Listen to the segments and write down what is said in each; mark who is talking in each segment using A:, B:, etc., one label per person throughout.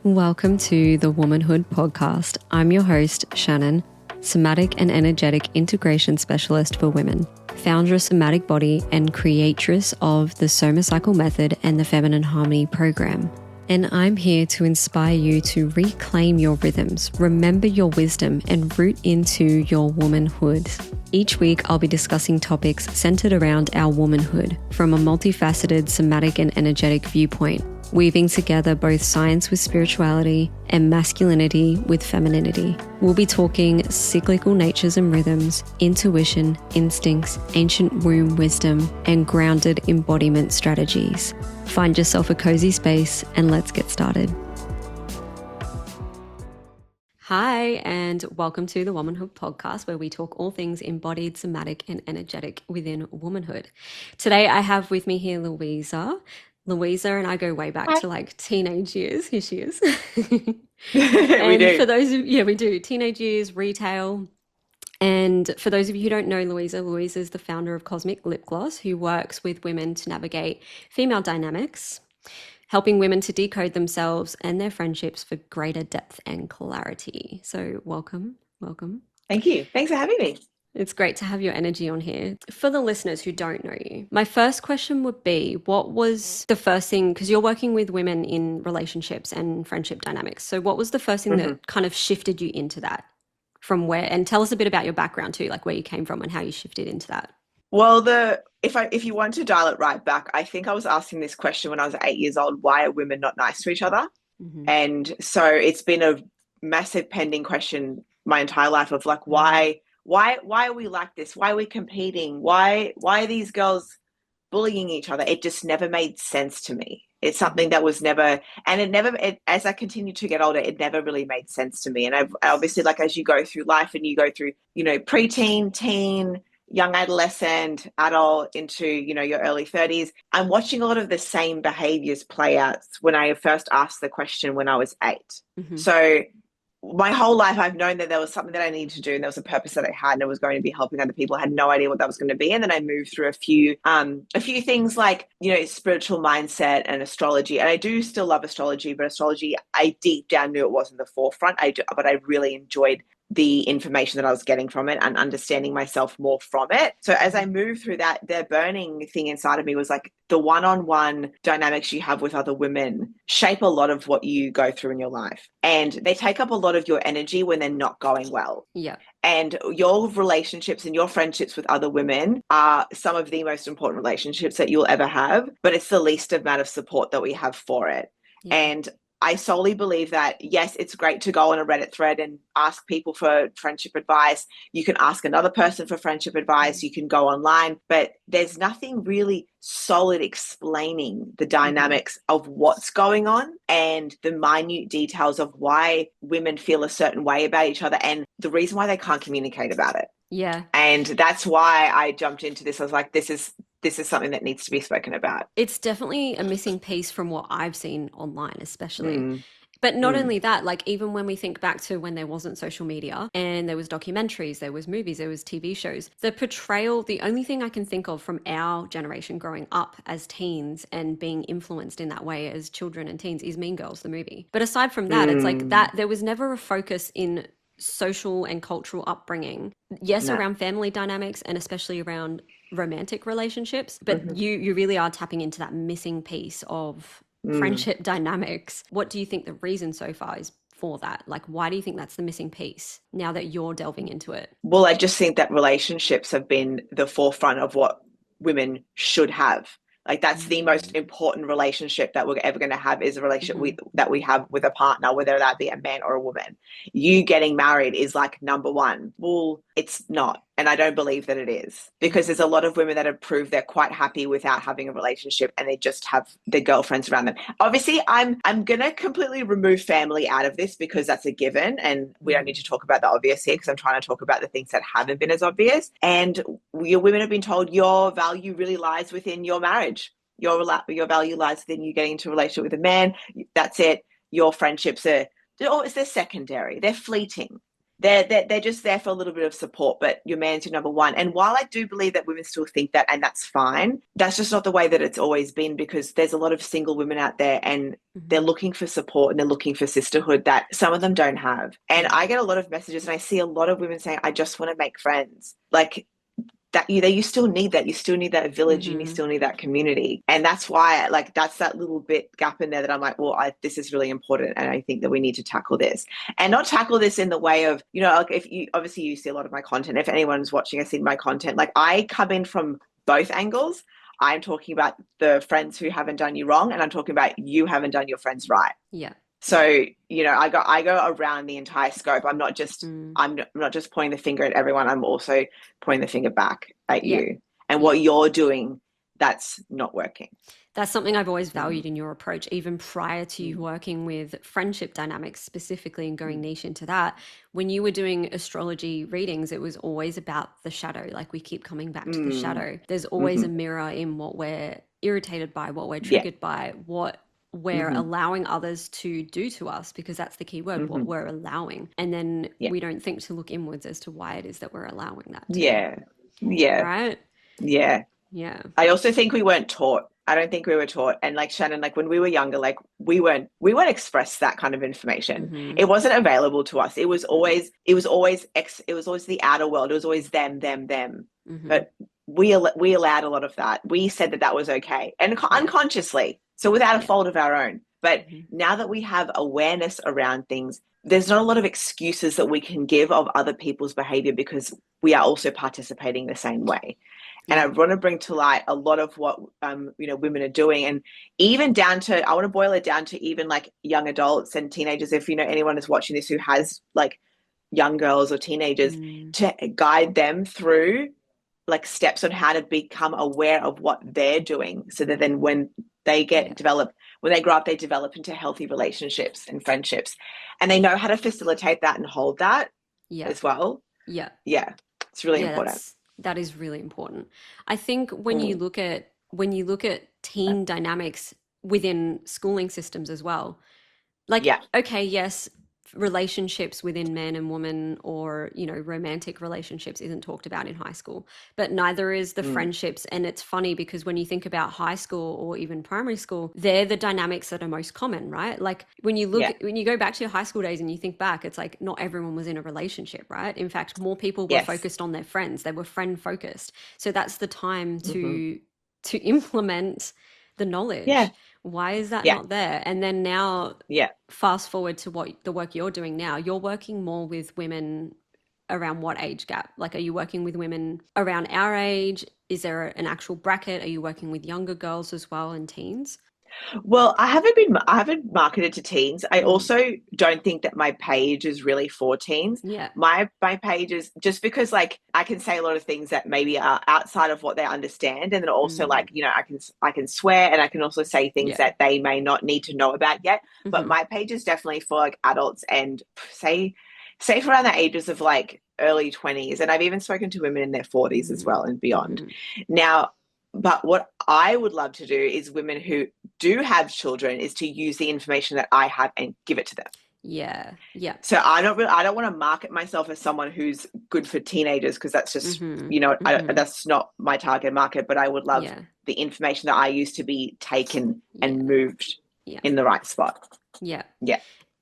A: Welcome to the Womanhood podcast. I'm your host, Shannon, somatic and energetic integration specialist for women, Foundress of Somatic Body and Creatress of the SomaCycle method and the Feminine Harmony program. And I'm here to inspire you to reclaim your rhythms, remember your wisdom, and root into your womanhood. Each week, I'll be discussing topics centered around our womanhood from a multifaceted somatic and energetic viewpoint, weaving together both science with spirituality and masculinity with femininity. We'll be talking cyclical natures and rhythms, intuition, instincts, ancient womb wisdom, and grounded embodiment strategies. Find yourself a cozy space and let's get started. Hi, and welcome to the Womanhood podcast, where we talk all things embodied, somatic, and energetic within womanhood. Today, I have with me here Luiza. Luiza and I go way back to like teenage years. Here she is.
B: We do.
A: For those of we do teenage years, retail. And for those of you who don't know Luiza is the founder of Cosmic Lip Gloss, who works with women to navigate female dynamics, helping women to decode themselves and their friendships for greater depth and clarity. So welcome.
B: Thank you. Thanks for having me.
A: It's great to have your energy on here. For the listeners who don't know you, my first question would be, what was the first thing, because you're working with women in relationships and friendship dynamics. So what was the first thing that kind of shifted you into that? From where, and tell us a bit about your background too, like where you came from and how you shifted into that.
B: Well, if you want to dial it right back, I think I was asking this question when I was 8 years old: why are women not nice to each other? And so it's been a massive pending question my entire life of like, why are we like this? Why are we competing? Why are these girls bullying each other? It just never made sense to me. It's something that was never, and as I continued to get older, it never really made sense to me. And I've obviously, like, as you go through life and you go through, preteen, teen, young adolescent, adult into, your early 30s, I'm watching a lot of the same behaviors play out when I first asked the question when I was 8. So my whole life, I've known that there was something that I needed to do, and there was a purpose that I had, and it was going to be helping other people. I had no idea what that was going to be. And then I moved through a few things like, spiritual mindset and astrology. And I do still love astrology, but astrology, I deep down knew it wasn't the forefront. But I really enjoyed the information that I was getting from it and understanding myself more from it. So as I moved through that, the burning thing inside of me was like, the one-on-one dynamics you have with other women shape a lot of what you go through in your life. And they take up a lot of your energy when they're not going well.
A: Yeah.
B: And your relationships and your friendships with other women are some of the most important relationships that you'll ever have, but it's the least amount of support that we have for it. Yeah. And I solely believe that, yes, it's great to go on a Reddit thread and ask people for friendship advice. You can ask another person for friendship advice. You can go online, but there's nothing really solid explaining the dynamics of what's going on and the minute details of why women feel a certain way about each other and the reason why they can't communicate about it.
A: Yeah.
B: And that's why I jumped into this. I was like, this is something that needs to be spoken about.
A: It's definitely a missing piece from what I've seen online, especially. But not only that, like even when we think back to when there wasn't social media and there was documentaries, there was movies, there was TV shows, the portrayal, the only thing I can think of from our generation growing up as teens and being influenced in that way as children and teens is Mean Girls, the movie. But aside from that, it's like that there was never a focus in social and cultural upbringing. Yes, around family dynamics and especially around romantic relationships, but you really are tapping into that missing piece of friendship dynamics. What do you think the reason so far is for that? Like, why do you think that's the missing piece now that you're delving into it?
B: Well, I just think that relationships have been the forefront of what women should have. Like, that's the most important relationship that we're ever going to have, is a relationship that we have with a partner, whether that be a man or a woman. You getting married is like number one. Well, it's not. And I don't believe that it is, because there's a lot of women that have proved they're quite happy without having a relationship and they just have their girlfriends around them. Obviously, I'm going to completely remove family out of this because that's a given, and we don't need to talk about the obvious here because I'm trying to talk about the things that haven't been as obvious. And your women have been told your value really lies within your marriage. Your value lies within you getting into a relationship with a man. That's it. Your friendships they're secondary. They're fleeting. they're just there for a little bit of support, but your man's your number one. And while I do believe that women still think that, and that's fine, that's just not the way that it's always been, because there's a lot of single women out there and they're looking for support and they're looking for sisterhood that some of them don't have. And I get a lot of messages and I see a lot of women saying, I just want to make friends. Like, that you still need that. You still need that village and you still need that community. And that's why, like, that's that little bit gap in there that I'm like, well, this is really important. And I think that we need to tackle this, and not tackle this in the way of, you know, like, if you, obviously you see a lot of my content. If anyone's watching, I see my content, like, I come in from both angles. I'm talking about the friends who haven't done you wrong, and I'm talking about you haven't done your friends right.
A: Yeah.
B: So, you know, I go around the entire scope. I'm not just pointing the finger at everyone. I'm also pointing the finger back at you and what you're doing that's not working.
A: That's something I've always valued in your approach, even prior to you working with friendship dynamics specifically and going niche into that. When you were doing astrology readings, it was always about the shadow. Like, we keep coming back to the shadow. There's always a mirror in what we're irritated by, what we're triggered by, what we're allowing others to do to us, because that's the key word, what we're allowing. And then we don't think to look inwards as to why it is that we're allowing that to.
B: Yeah.
A: Right?
B: Yeah.
A: Yeah.
B: I also think we weren't taught. I don't think we were taught. And like Shannon, like when we were younger, like we weren't expressed that kind of information. It wasn't available to us. It was always the outer world. It was always them. But we allowed a lot of that. We said that was okay, and unconsciously, so without a fault of our own. But now that we have awareness around things, there's not a lot of excuses that we can give of other people's behavior, because we are also participating the same way. And I want to bring to light a lot of what women are doing, and even down to, I want to boil it down to even like young adults and teenagers. If you know anyone is watching this who has like young girls or teenagers, to guide them through like steps on how to become aware of what they're doing, so that then when they when they grow up, they develop into healthy relationships and friendships, and they know how to facilitate that and hold that as well. Yeah. It's really important.
A: That is really important. I think when you look at teen dynamics within schooling systems as well, like, okay, yes, relationships within man and woman, or, you know, romantic relationships isn't talked about in high school, but neither is the friendships. And it's funny because when you think about high school or even primary school, they're the dynamics that are most common, right? Like when you look when you go back to your high school days and you think back, it's like not everyone was in a relationship, right? In fact, more people were focused on their friends. They were friend focused. So that's the time to implement the knowledge. Why is that not there? And then now, fast forward to what the work you're doing now, you're working more with women around what age gap? Like, are you working with women around our age? Is there an actual bracket? Are you working with younger girls as well and teens?
B: Well, I haven't marketed to teens. I also don't think that my page is really for teens. My page is just because, like, I can say a lot of things that maybe are outside of what they understand, and then also like, you know, I can swear, and I can also say things that they may not need to know about yet. But my page is definitely for like adults, and say for around the ages of like early 20s, and I've even spoken to women in their 40s as well and beyond. Now, but what I would love to do is women who do have children is to use the information that I have and give it to them. So I don't want to market myself as someone who's good for teenagers, because that's just that's not my target market. But I would love the information that I use to be taken and moved in the right spot.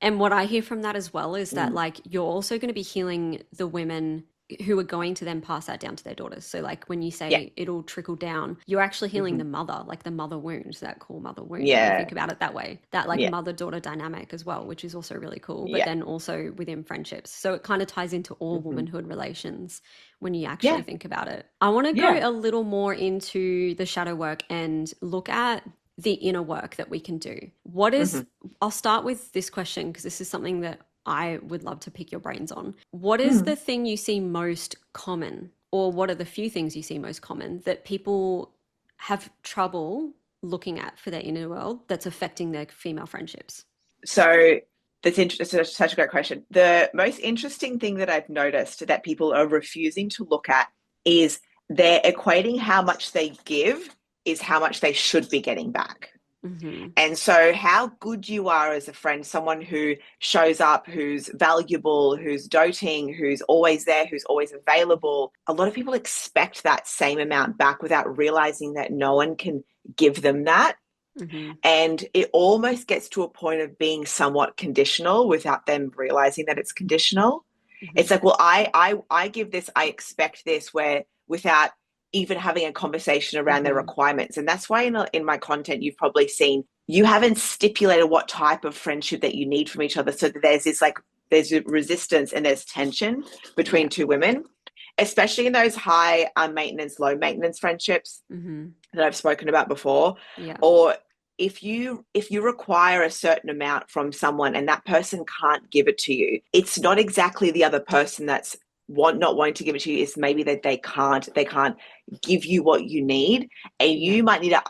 A: And what I hear from that as well is that like you're also going to be healing the women who are going to then pass that down to their daughters. So like when you say it'll trickle down, you're actually healing the mother, like the mother wound, that core mother wound. When you think about it that way, that like mother-daughter dynamic as well, which is also really cool, but then also within friendships. So it kind of ties into all womanhood relations when you actually think about it. I want to go a little more into the shadow work and look at the inner work that we can do. What is, I'll start with this question because this is something that I would love to pick your brains on. What is the thing you see most common, or what are the few things you see most common that people have trouble looking at for their inner world that's affecting their female friendships?
B: So that's such a great question. The most interesting thing that I've noticed that people are refusing to look at is they're equating how much they give is how much they should be getting back.
A: Mm-hmm.
B: And so how good you are as a friend, someone who shows up, who's valuable, who's doting, who's always there, who's always available, a lot of people expect that same amount back without realizing that no one can give them that.
A: Mm-hmm.
B: And it almost gets to a point of being somewhat conditional without them realizing that it's conditional.
A: Mm-hmm.
B: It's like, well, I give this, I expect this, where without even having a conversation around their requirements. And that's why in my content, you've probably seen you haven't stipulated what type of friendship that you need from each other. So that there's resistance and there's tension between two women, especially in those high maintenance, low maintenance friendships that I've spoken about before.
A: Yeah.
B: Or if you require a certain amount from someone and that person can't give it to you, it's not exactly the other person that's not wanting to give it to you. It's maybe that they can't give you what you need, and you might need to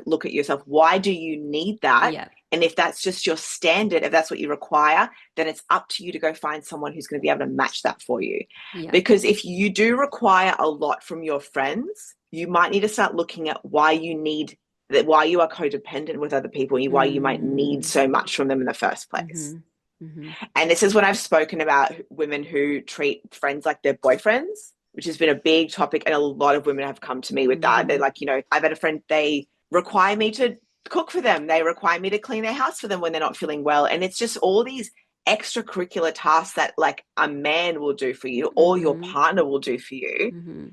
B: look at yourself. Why do you need that?
A: Yeah.
B: And if that's just your standard, if that's what you require, then it's up to you to go find someone who's going to be able to match that for you.
A: Yeah.
B: Because if you do require a lot from your friends, you might need to start looking at why you are codependent with other people, and why you might need so much from them in the first place. And this is when I've spoken about women who treat friends like their boyfriends, which has been a big topic. And a lot of women have come to me with that. They're like, I've had a friend, they require me to cook for them. They require me to clean their house for them when they're not feeling well. And it's just all these extracurricular tasks that like a man will do for you or your partner will do for you.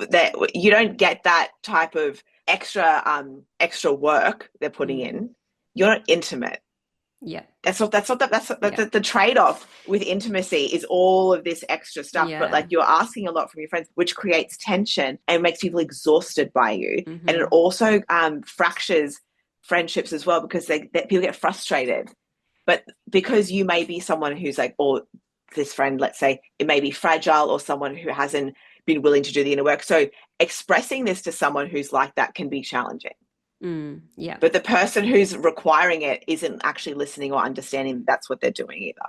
B: That you don't get that type of extra work they're putting in. You're not intimate.
A: Yeah.
B: That's the trade-off with intimacy is all of this extra stuff. But like you're asking a lot from your friends, which creates tension and makes people exhausted by you. And it also fractures friendships as well, because people get frustrated. But because you may be someone who's like, or this friend, let's say it may be fragile, or someone who hasn't been willing to do the inner work. So expressing this to someone who's like that can be challenging.
A: Yeah.
B: But the person who's requiring it isn't actually listening or understanding that's what they're doing either.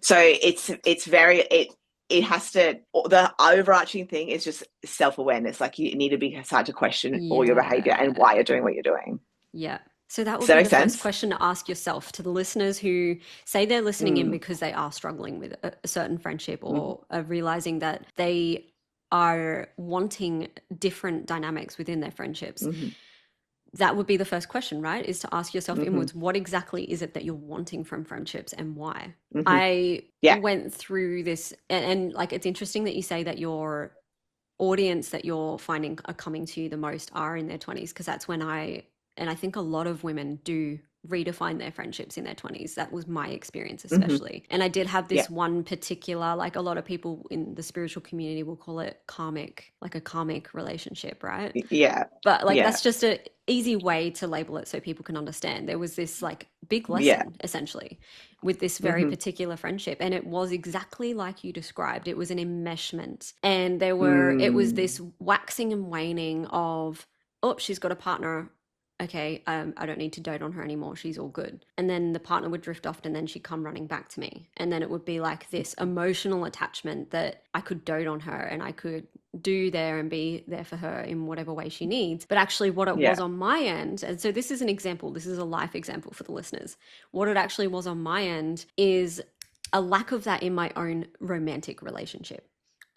B: So it has to, the overarching thing is just self-awareness. Like you need to start to question all your behavior and why you're doing what you're doing.
A: Yeah. So that would be the first question to ask yourself, to the listeners who say they're listening in because they are struggling with a certain friendship, or are realizing that they are wanting different dynamics within their friendships. That would be the first question, right? Is to ask yourself inwards, what exactly is it that you're wanting from friendships and why? I went through this, and like, it's interesting that you say that your audience that you're finding are coming to you the most are in their 20s, because that's when I think a lot of women do redefine their friendships in their 20s. That was my experience especially. And I did have this one particular, like a lot of people in the spiritual community will call it karmic, like a karmic relationship, right?
B: Yeah.
A: But like that's just an easy way to label it so people can understand. There was this like big lesson essentially with this very particular friendship, and it was exactly like you described. It was an enmeshment, and it was this waxing and waning of, oh, she's got a partner, okay, I don't need to dote on her anymore, she's all good. And then the partner would drift off, and then she'd come running back to me, and then it would be like this emotional attachment that I could dote on her and I could do there and be there for her in whatever way she needs. But actually what it was on my end, and so this is an example, this is a life example for the listeners, what it actually was on my end is a lack of that in my own romantic relationship.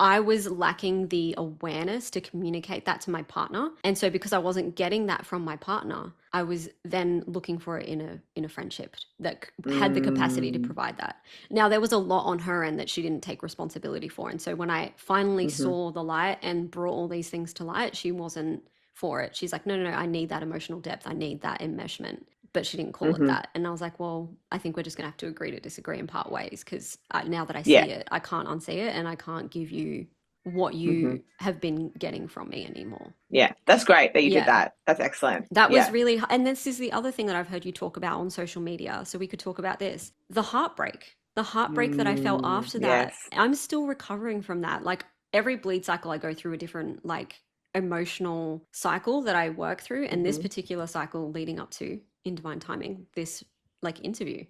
A: I was lacking the awareness to communicate that to my partner. And so because I wasn't getting that from my partner, I was then looking for it in a friendship that had the capacity to provide that. Now, there was a lot on her end that she didn't take responsibility for. And so when I finally saw the light and brought all these things to light, she wasn't for it. She's like, no, I need that emotional depth. I need that enmeshment. But she didn't call it that. And I was like, well, I think we're just going to have to agree to disagree and part ways, because now that I see it, I can't unsee it, and I can't give you what you have been getting from me anymore. Yeah,
B: that's great that you did that. That's excellent.
A: That was really, and this is the other thing that I've heard you talk about on social media, so we could talk about this. The heartbreak that I felt after that. I'm still recovering from that. Like every bleed cycle I go through a different like emotional cycle that I work through, and this particular cycle leading up to In Divine Timing, this like interview,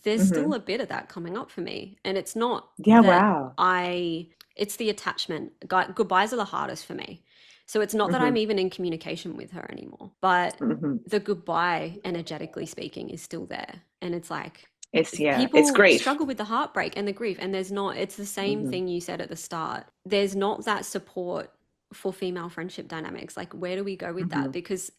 A: there's still a bit of that coming up for me. And it's not it's the attachment. Goodbyes are the hardest for me. So it's not that I'm even in communication with her anymore, but the goodbye, energetically speaking, is still there. And it's like,
B: it's
A: people
B: grief.
A: struggle with the heartbreak and the grief. And it's the same thing you said at the start. There's not that support for female friendship dynamics. Like, where do we go with that? Because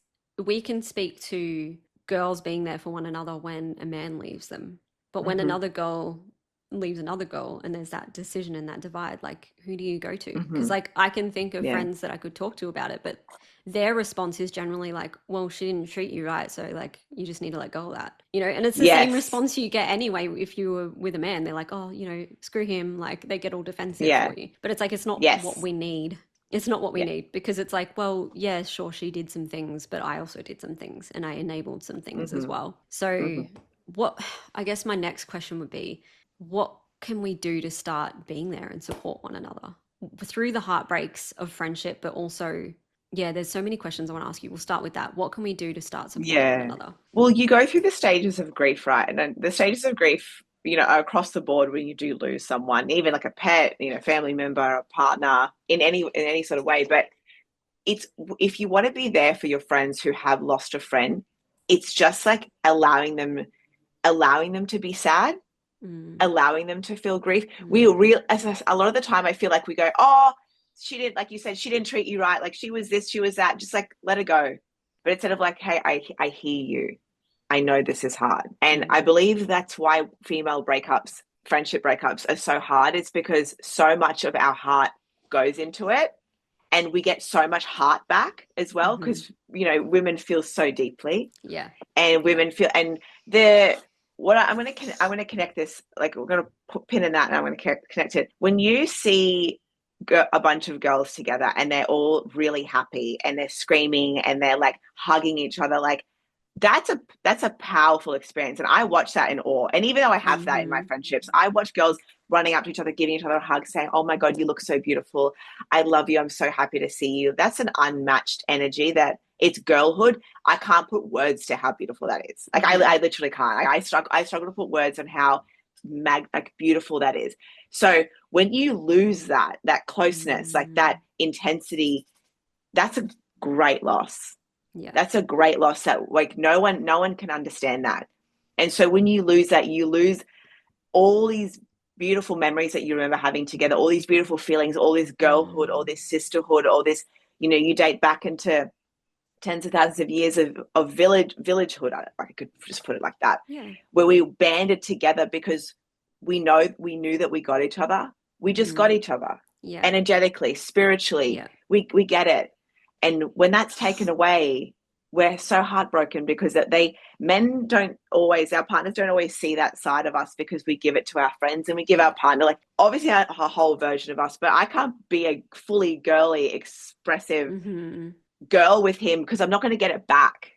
A: we can speak to girls being there for one another when a man leaves them. But when another girl leaves another girl and there's that decision and that divide, like, who do you go to? Because like, I can think of friends that I could talk to about it, but their response is generally like, well, she didn't treat you right, so like, you just need to let go of that, you know. And it's the same response you get anyway if you were with a man. They're like, oh, you know, screw him, like, they get all defensive for you. But it's like, it's not what we need. It's not what we need, because it's like, well, yeah, sure, she did some things, but I also did some things and I enabled some things as well. So what, I guess my next question would be, what can we do to start being there and support one another through the heartbreaks of friendship? But also, there's so many questions I want to ask you. We'll start with that. What can we do to start supporting one another?
B: Well, you go through the stages of grief, right? And the stages of grief, you know, are across the board when you do lose someone, even like a pet, you know, family member, a partner, in any sort of way. But it's, if you want to be there for your friends who have lost a friend, it's just like allowing them to be sad, allowing them to feel grief. A lot of the time I feel like we go, oh, she didn't, like you said, she didn't treat you right, like she was this, she was that, just like let her go. But instead of like, hey, I hear you, I know this is hard. And I believe that's why female breakups, friendship breakups, are so hard. It's because so much of our heart goes into it, and we get so much heart back as well, because you know, women feel so deeply, and women feel, and I'm going to connect this, like, we're going to put pin in that, and I'm going to connect it. When you see a bunch of girls together and they're all really happy and they're screaming and they're like hugging each other, like, that's a powerful experience. And I watch that in awe. And even though I have that in my friendships, I watch girls running up to each other, giving each other a hug, saying, oh my God, you look so beautiful, I love you, I'm so happy to see you. That's an unmatched energy, that it's girlhood. I can't put words to how beautiful that is. Like, I literally can't. I struggle to put words on how like beautiful that is. So when you lose that closeness, like that intensity, that's a great loss. That's a great loss, that like no one can understand that. And so when you lose that, you lose all these beautiful memories that you remember having together, all these beautiful feelings, all this girlhood, all this sisterhood, all this, you know, you date back into tens of thousands of years of villagehood. I could just put it like that, where we banded together because we knew that we got each other. We just got each other, energetically, spiritually. We get it. And when that's taken away, we're so heartbroken, because our partners don't always see that side of us, because we give it to our friends and we give our partner, like, obviously a whole version of us, but I can't be a fully girly, expressive girl with him, because I'm not going to get it back.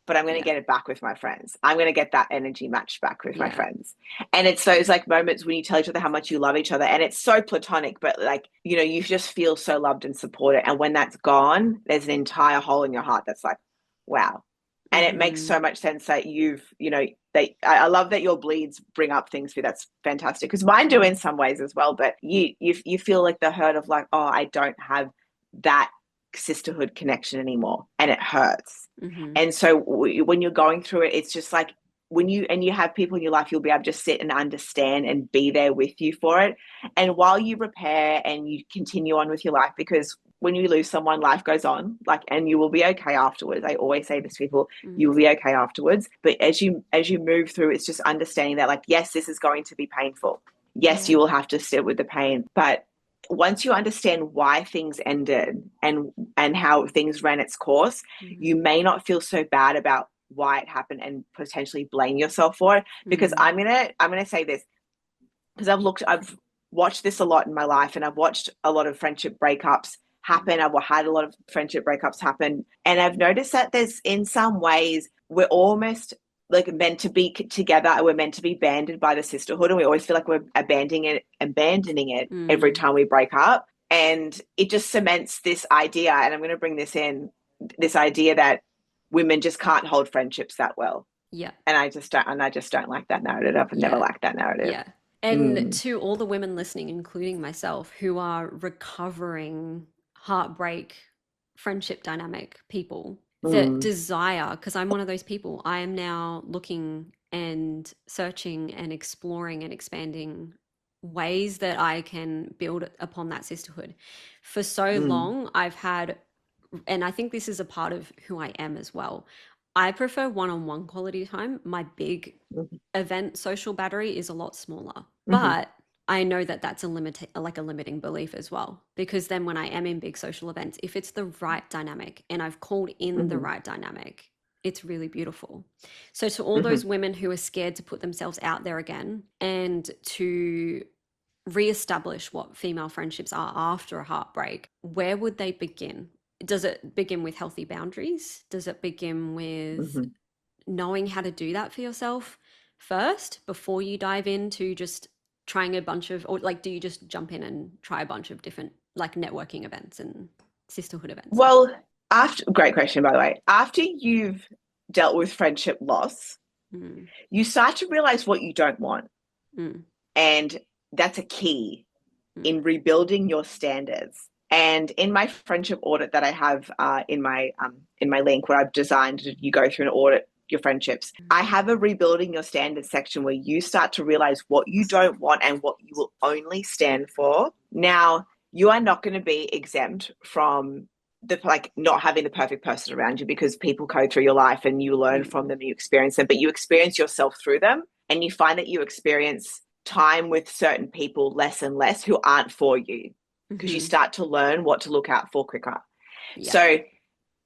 B: But I'm going to get it back with my friends. I'm going to get that energy matched back with my friends. And it's those like moments when you tell each other how much you love each other, and it's so platonic, but like, you know, you just feel so loved and supported. And when that's gone, there's an entire hole in your heart that's like, wow. And it makes so much sense that I love that your bleeds bring up things for you. That's fantastic, because mine do in some ways as well. But you feel like the hurt of like, oh, I don't have that sisterhood connection anymore, and it hurts. And so when you're going through it, it's just like, when you have people in your life, you'll be able to just sit and understand and be there with you for it. And while you repair and you continue on with your life, because when you lose someone, life goes on, like, and you will be okay afterwards. I always say this to people, you will be okay afterwards. But as you move through, it's just understanding that, like, yes, this is going to be painful. Yes, you will have to sit with the pain. But once you understand why things ended and how things ran its course, you may not feel so bad about why it happened and potentially blame yourself for it. Because I'm gonna say this, because I've watched this a lot in my life, and I've watched a lot of friendship breakups happen. I've had a lot of friendship breakups happen, and I've noticed that there's, in some ways, we're almost like meant to be together, and we're meant to be banded by the sisterhood, and we always feel like we're abandoning it every time we break up. And it just cements this idea, and I'm going to bring this idea that women just can't hold friendships that well. And I just don't like that narrative. I've never liked that narrative.
A: And to all the women listening, including myself, who are recovering heartbreak friendship dynamic people that desire, because I'm one of those people, I am now looking and searching and exploring and expanding ways that I can build upon that sisterhood. For so long, I've had, and I think this is a part of who I am as well, I prefer one-on-one quality time. My big event social battery is a lot smaller, but I know that that's a limiting belief as well, because then when I am in big social events, if it's the right dynamic and I've called in the right dynamic, it's really beautiful. So to all those women who are scared to put themselves out there again and to reestablish what female friendships are after a heartbreak, where would they begin? Does it begin with healthy boundaries? Does it begin with knowing how to do that for yourself first before you dive into just trying a bunch of, or like, do you just jump in and try a bunch of different like networking events and sisterhood events?
B: Well, great question, by the way. After you've dealt with friendship loss, you start to realize what you don't want. And that's a key in rebuilding your standards. And in my friendship audit that I have in my link, where I've designed you go through and audit your friendships, I have a rebuilding your standards section where you start to realize what you don't want and what you will only stand for. Now, you are not going to be exempt from not having the perfect person around you, because people go through your life and you learn from them, you experience them, but you experience yourself through them, and you find that you experience time with certain people less and less who aren't for you, because you start to learn what to look out for quicker. Yeah. So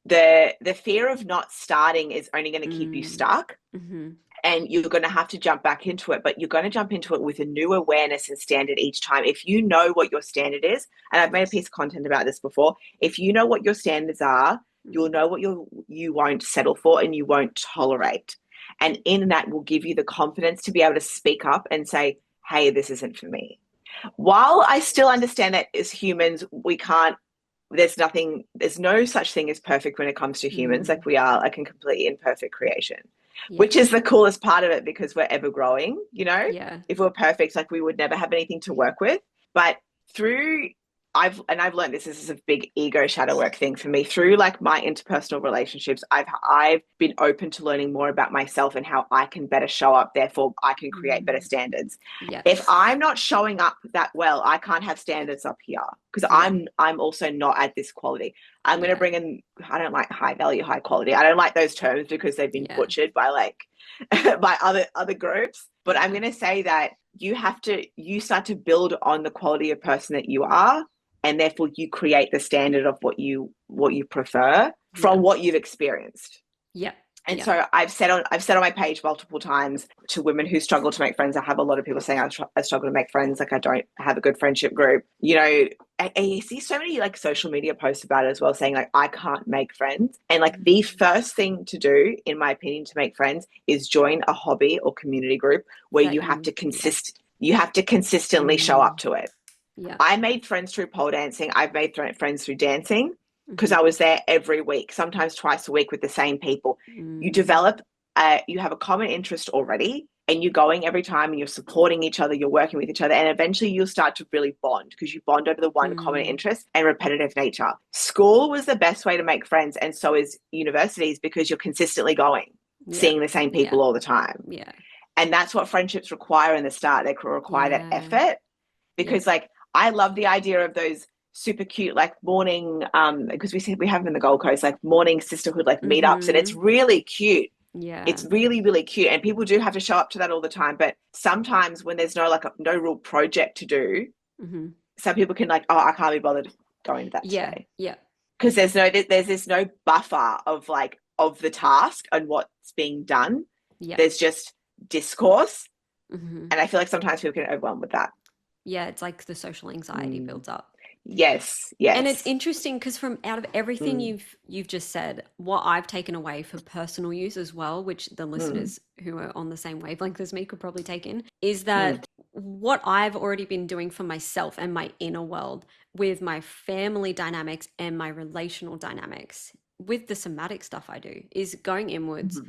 B: the fear of not starting is only going to keep you stuck, and you're going to have to jump back into it, but you're going to jump into it with a new awareness and standard each time. If you know what your standard is, and I've made a piece of content about this before, if you know what your standards are, you'll know what you won't settle for and you won't tolerate. And in that will give you the confidence to be able to speak up and say, hey, this isn't for me. While I still understand that as humans, there's no such thing as perfect when it comes to humans. Like, we are like a completely imperfect creation, which is the coolest part of it, because we're ever growing, If we're perfect, like, we would never have anything to work with. But I've learned this is a big ego shadow work thing for me. Through like my interpersonal relationships, I've been open to learning more about myself and how I can better show up. Therefore, I can create better standards. Yes. If I'm not showing up that well, I can't have standards up here, because I'm also not at this quality. I'm going to bring in, I don't like high value, high quality. I don't like those terms because they've been butchered by by other groups. But I'm going to say that you start to build on the quality of person that you are. And therefore you create the standard of what you prefer from what you've experienced. Yeah. And so I've said on my page multiple times to women who struggle to make friends. I have a lot of people saying I struggle to make friends. Like, I don't have a good friendship group. And you see so many like social media posts about it as well, saying like, I can't make friends. And like the first thing to do, in my opinion, to make friends is join a hobby or community group where you have to consistently show up to it. Yeah. I made friends through pole dancing. I've made friends through dancing, because I was there every week, sometimes twice a week with the same people. You develop, you have a common interest already, and you're going every time and you're supporting each other, you're working with each other, and eventually you'll start to really bond, because you bond over the one common interest and repetitive nature. School was the best way to make friends, and so is universities, because you're consistently going, seeing the same people all the time. Yeah. And that's what friendships require in the start. They require that effort, because I love the idea of those super cute, like morning, because we have them in the Gold Coast, like morning sisterhood, like meetups, and it's really cute. Yeah. It's really, really cute. And people do have to show up to that all the time. But sometimes when there's no real project to do, some people can I can't be bothered going to that today. Yeah. Because there's no buffer of the task and what's being done. Yeah. There's just discourse. And I feel like sometimes people get overwhelmed with that.
A: Yeah, it's like the social anxiety builds up.
B: Yes.
A: And it's interesting, because from out of everything you've just said, what I've taken away for personal use as well, which the listeners who are on the same wavelength as me could probably take in, is that what I've already been doing for myself and my inner world with my family dynamics and my relational dynamics with the somatic stuff I do is going inwards,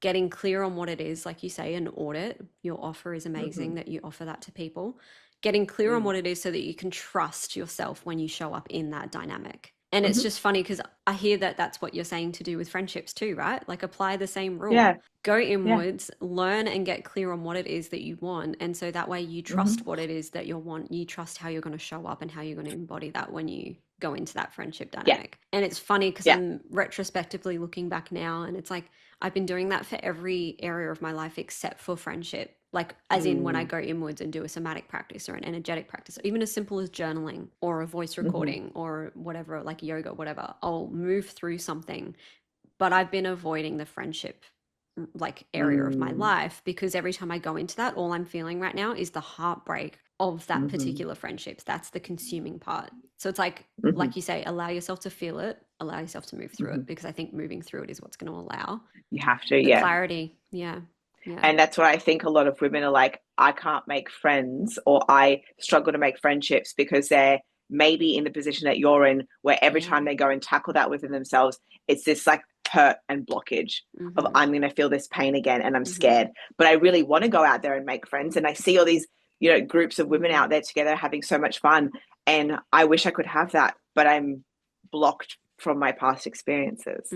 A: getting clear on what it is, like you say, an audit. Your offer is amazing that you offer that to people. Getting clear on what it is so that you can trust yourself when you show up in that dynamic. And it's just funny, because I hear that that's what you're saying to do with friendships too, right? Like apply the same rule.
B: Yeah.
A: Go
B: Yeah.
A: inwards, learn and get clear on what it is that you want. And so that way you trust what it is that you want. You trust how you're going to show up and how you're going to embody that when you go into that friendship dynamic. And it's funny because I'm retrospectively looking back now, and it's like I've been doing that for every area of my life except for friendship. Like as in when I go inwards and do a somatic practice or an energetic practice, even as simple as journaling or a voice recording or whatever, like yoga, whatever, I'll move through something. But I've been avoiding the friendship like area of my life because every time I go into that, all I'm feeling right now is the heartbreak of that particular friendships. That's the consuming part. So it's like you say, allow yourself to feel it, allow yourself to move through it, because I think moving through it is what's going to allow
B: you have to,
A: the clarity. Yeah.
B: And that's what I think a lot of women are like, I can't make friends, or I struggle to make friendships because they're maybe in the position that you're in, where every time they go and tackle that within themselves, it's this like hurt and blockage of I'm going to feel this pain again and I'm scared. But I really want to go out there and make friends. And I see all these, you know, groups of women out there together having so much fun. And I wish I could have that, but I'm blocked from my past experiences.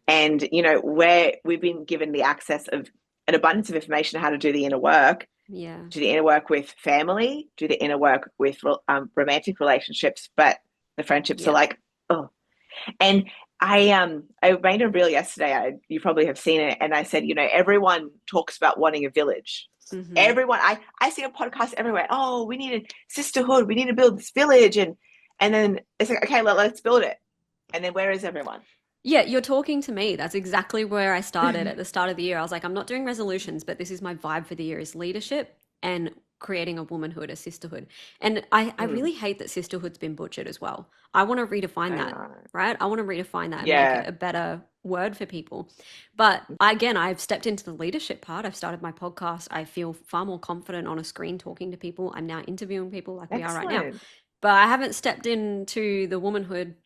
B: And, you know, where we've been given the access of an abundance of information how to do the inner work, do the inner work with family, do the inner work with romantic relationships, but the friendships are like, oh. And I made a reel yesterday, you probably have seen it, and I said, you know, everyone talks about wanting a village. Everyone, I see a podcast everywhere, oh, we need a sisterhood, we need to build this village, and then it's like, okay, let's build it. And then where is everyone?
A: Yeah, you're talking to me. That's exactly where I started at the start of the year. I was like, I'm not doing resolutions, but this is my vibe for the year, is leadership and creating a womanhood, a sisterhood. And I really hate that sisterhood's been butchered as well. I want to redefine that, right? I want to redefine that and make it a better word for people. But I've stepped into the leadership part. I've started my podcast. I feel far more confident on a screen talking to people. I'm now interviewing people like we are right now. But I haven't stepped into the womanhood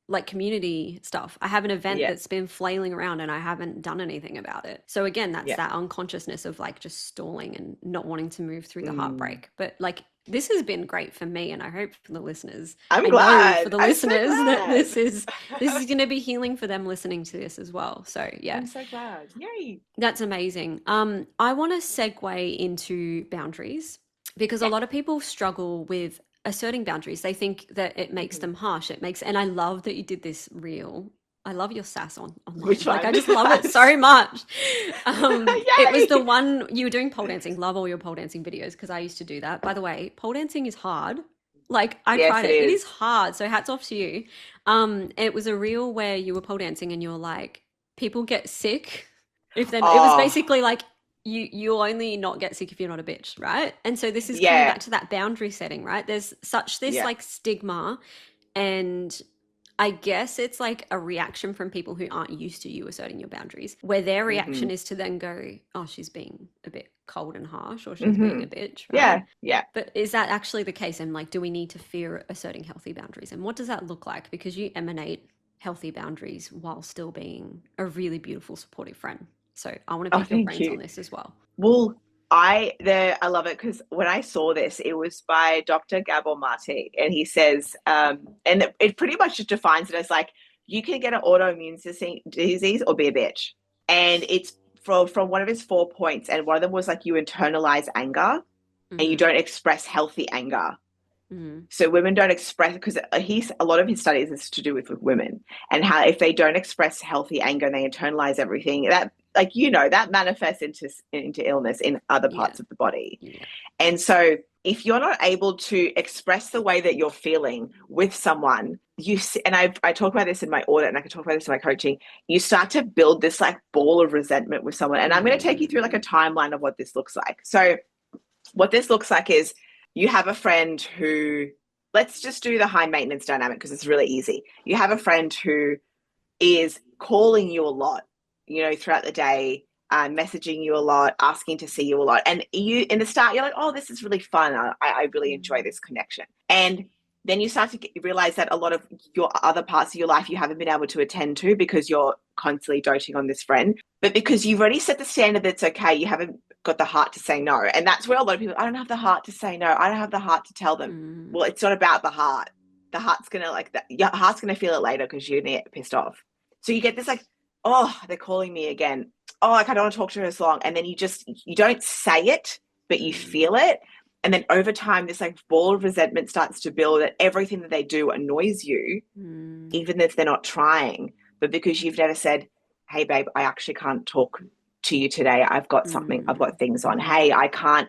A: like community stuff. I have an event that's been flailing around and I haven't done anything about it. So again, that's that unconsciousness of like just stalling and not wanting to move through the heartbreak. But like this has been great for me, and I hope for the listeners.
B: I'm glad
A: for the listeners that this is going to be healing for them listening to this as well. So yeah,
B: I'm so glad. Yay!
A: That's amazing. I want to segue into boundaries because a lot of people struggle with asserting boundaries. They think that it makes them harsh. And I love that you did this reel. I love your sass on
B: Which
A: like
B: one?
A: I just love it so much. It was the one you were doing pole dancing. Love all your pole dancing videos because I used to do that. By the way, pole dancing is hard. Like I tried it. It is hard. So hats off to you. It was a reel where you were pole dancing and you were like, people get sick if they're it was basically like you'll only not get sick if you're not a bitch, right? And so this is coming back to that boundary setting, right? There's such this like stigma, and I guess it's like a reaction from people who aren't used to you asserting your boundaries, where their reaction is to then go, oh, she's being a bit cold and harsh, or she's being a bitch, right?
B: Yeah.
A: But is that actually the case? And like, do we need to fear asserting healthy boundaries? And what does that look like? Because you emanate healthy boundaries while still being a really beautiful, supportive friend. So I want to pick your brains on this as well.
B: Well, I love it because when I saw this, it was by Dr. Gabor Mate, and he says, and it pretty much just defines it as like, you can get an autoimmune disease or be a bitch. And it's from one of his 4 points, and one of them was like, you internalize anger and you don't express healthy anger. So women don't express, because a lot of his studies is to do with women, and how if they don't express healthy anger and they internalize everything, that, like, you know, that manifests into illness in other parts of the body. And so if you're not able to express the way that you're feeling with someone, and I talk about this in my audit, and I can talk about this in my coaching, you start to build this like ball of resentment with someone. And I'm going to take you through like a timeline of what this looks like. So what this looks like is, you have a friend who, let's just do the high maintenance dynamic because it's really easy. You have a friend who is calling you a lot, you know, throughout the day, messaging you a lot, asking to see you a lot. And you, in the start, you're like, oh, this is really fun. I really enjoy this connection. And then you start to realize that a lot of your other parts of your life you haven't been able to attend to because you're constantly doting on this friend. But because you've already set the standard that's okay, you haven't got the heart to say no. And that's where a lot of people, I don't have the heart to say no. I don't have the heart to tell them. Well, it's not about the heart. your heart's gonna feel it later because you're gonna get pissed off. So you get this like, oh, they're calling me again. Oh, like I don't want to talk to her as long. And then you don't say it, but you feel it. And then over time, this like ball of resentment starts to build that everything that they do annoys you, even if they're not trying. But because you've never said, hey, babe, I actually can't talk to you today. I've got things on. Hey, I can't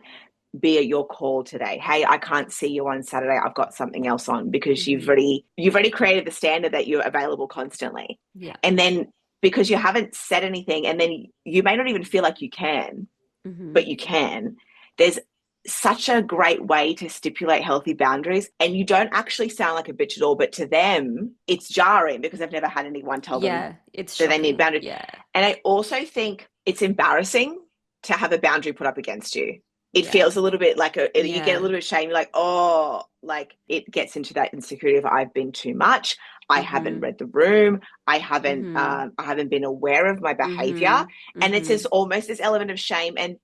B: be at your call today. Hey, I can't see you on Saturday. I've got something else on, because you've already created the standard that you're available constantly.
A: Yeah.
B: And then because you haven't said anything, and then you may not even feel like you can, but you can. There's such a great way to stipulate healthy boundaries, and you don't actually sound like a bitch at all, but to them it's jarring because they've never had anyone tell them
A: it's
B: that they need boundaries.
A: Yeah.
B: And I also think it's embarrassing to have a boundary put up against you. It feels a little bit like you get a little bit of shame. You're like, oh, like it gets into that insecurity of I've been too much. I haven't read the room. I haven't been aware of my behavior. And it's just almost this element of shame. And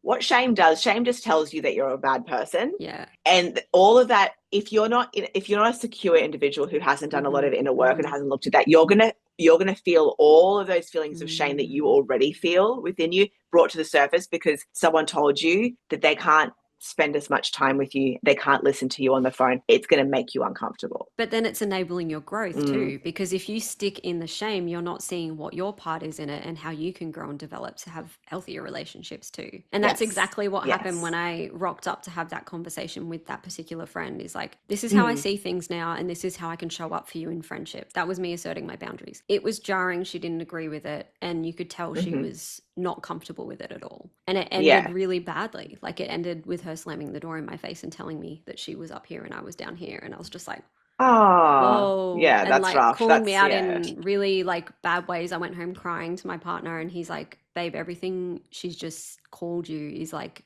B: what shame does, shame just tells you that you're a bad person.
A: Yeah.
B: And all of that, if you're not a secure individual who hasn't done a lot of inner work and hasn't looked at that, you're gonna feel all of those feelings of shame that you already feel within you brought to the surface because someone told you that they can't spend as much time with you, they can't listen to you on the phone. It's going to make you uncomfortable.
A: But then it's enabling your growth too, because if you stick in the shame, you're not seeing what your part is in it and how you can grow and develop to have healthier relationships too. And that's exactly what happened when I rocked up to have that conversation with that particular friend. Is like, this is how I see things now, and this is how I can show up for you in friendship. That was me asserting my boundaries. It was jarring. She didn't agree with it, and you could tell she was not comfortable with it at all. And it ended really badly. Like, it ended with her slamming the door in my face and telling me that she was up here and I was down here. And I was just like, whoa.
B: Yeah,
A: and
B: that's
A: like
B: rough.
A: calling me out in really like bad ways. I went home crying to my partner, and he's like, babe, everything she's just called you is like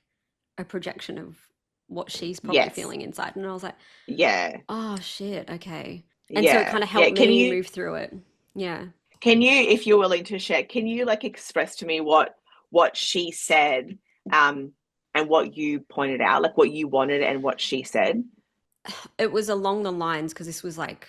A: a projection of what she's probably feeling inside. And I was like, oh shit, okay. And so it kind of helped me move through it. Yeah.
B: Can you, if you're willing to share, can you like express to me what she said and what you pointed out, like what you wanted and what she said?
A: It was along the lines, because this was like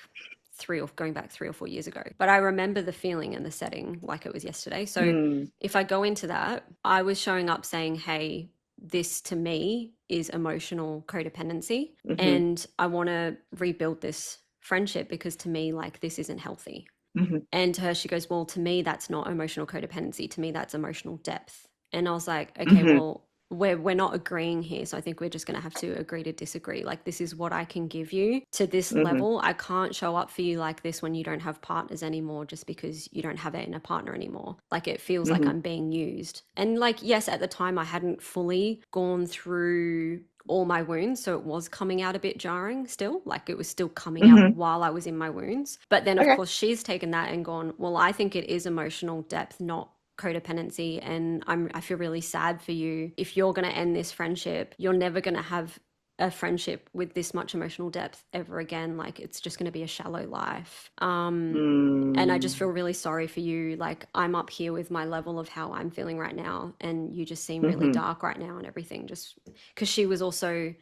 A: going back 3 or 4 years ago. But I remember the feeling and the setting like it was yesterday. So if I go into that, I was showing up saying, hey, this to me is emotional codependency, and I want to rebuild this friendship because to me, like, this isn't healthy. And to her, she goes, well, to me, that's not emotional codependency. To me, that's emotional depth. And I was like, okay, well, we're not agreeing here. So I think we're just going to have to agree to disagree. Like, this is what I can give you to this level. I can't show up for you like this when you don't have partners anymore, just because you don't have it in a partner anymore. Like, it feels like I'm being used. And like, yes, at the time I hadn't fully gone through all my wounds, so it was coming out a bit jarring still. Like, it was still coming out while I was in my wounds. But then of course she's taken that and gone, well, I think it is emotional depth, not codependency, and I feel really sad for you. If you're going to end this friendship, you're never going to have a friendship with this much emotional depth ever again. Like, it's just going to be a shallow life. And I just feel really sorry for you. Like, I'm up here with my level of how I'm feeling right now, and you just seem really dark right now and everything, just because she was also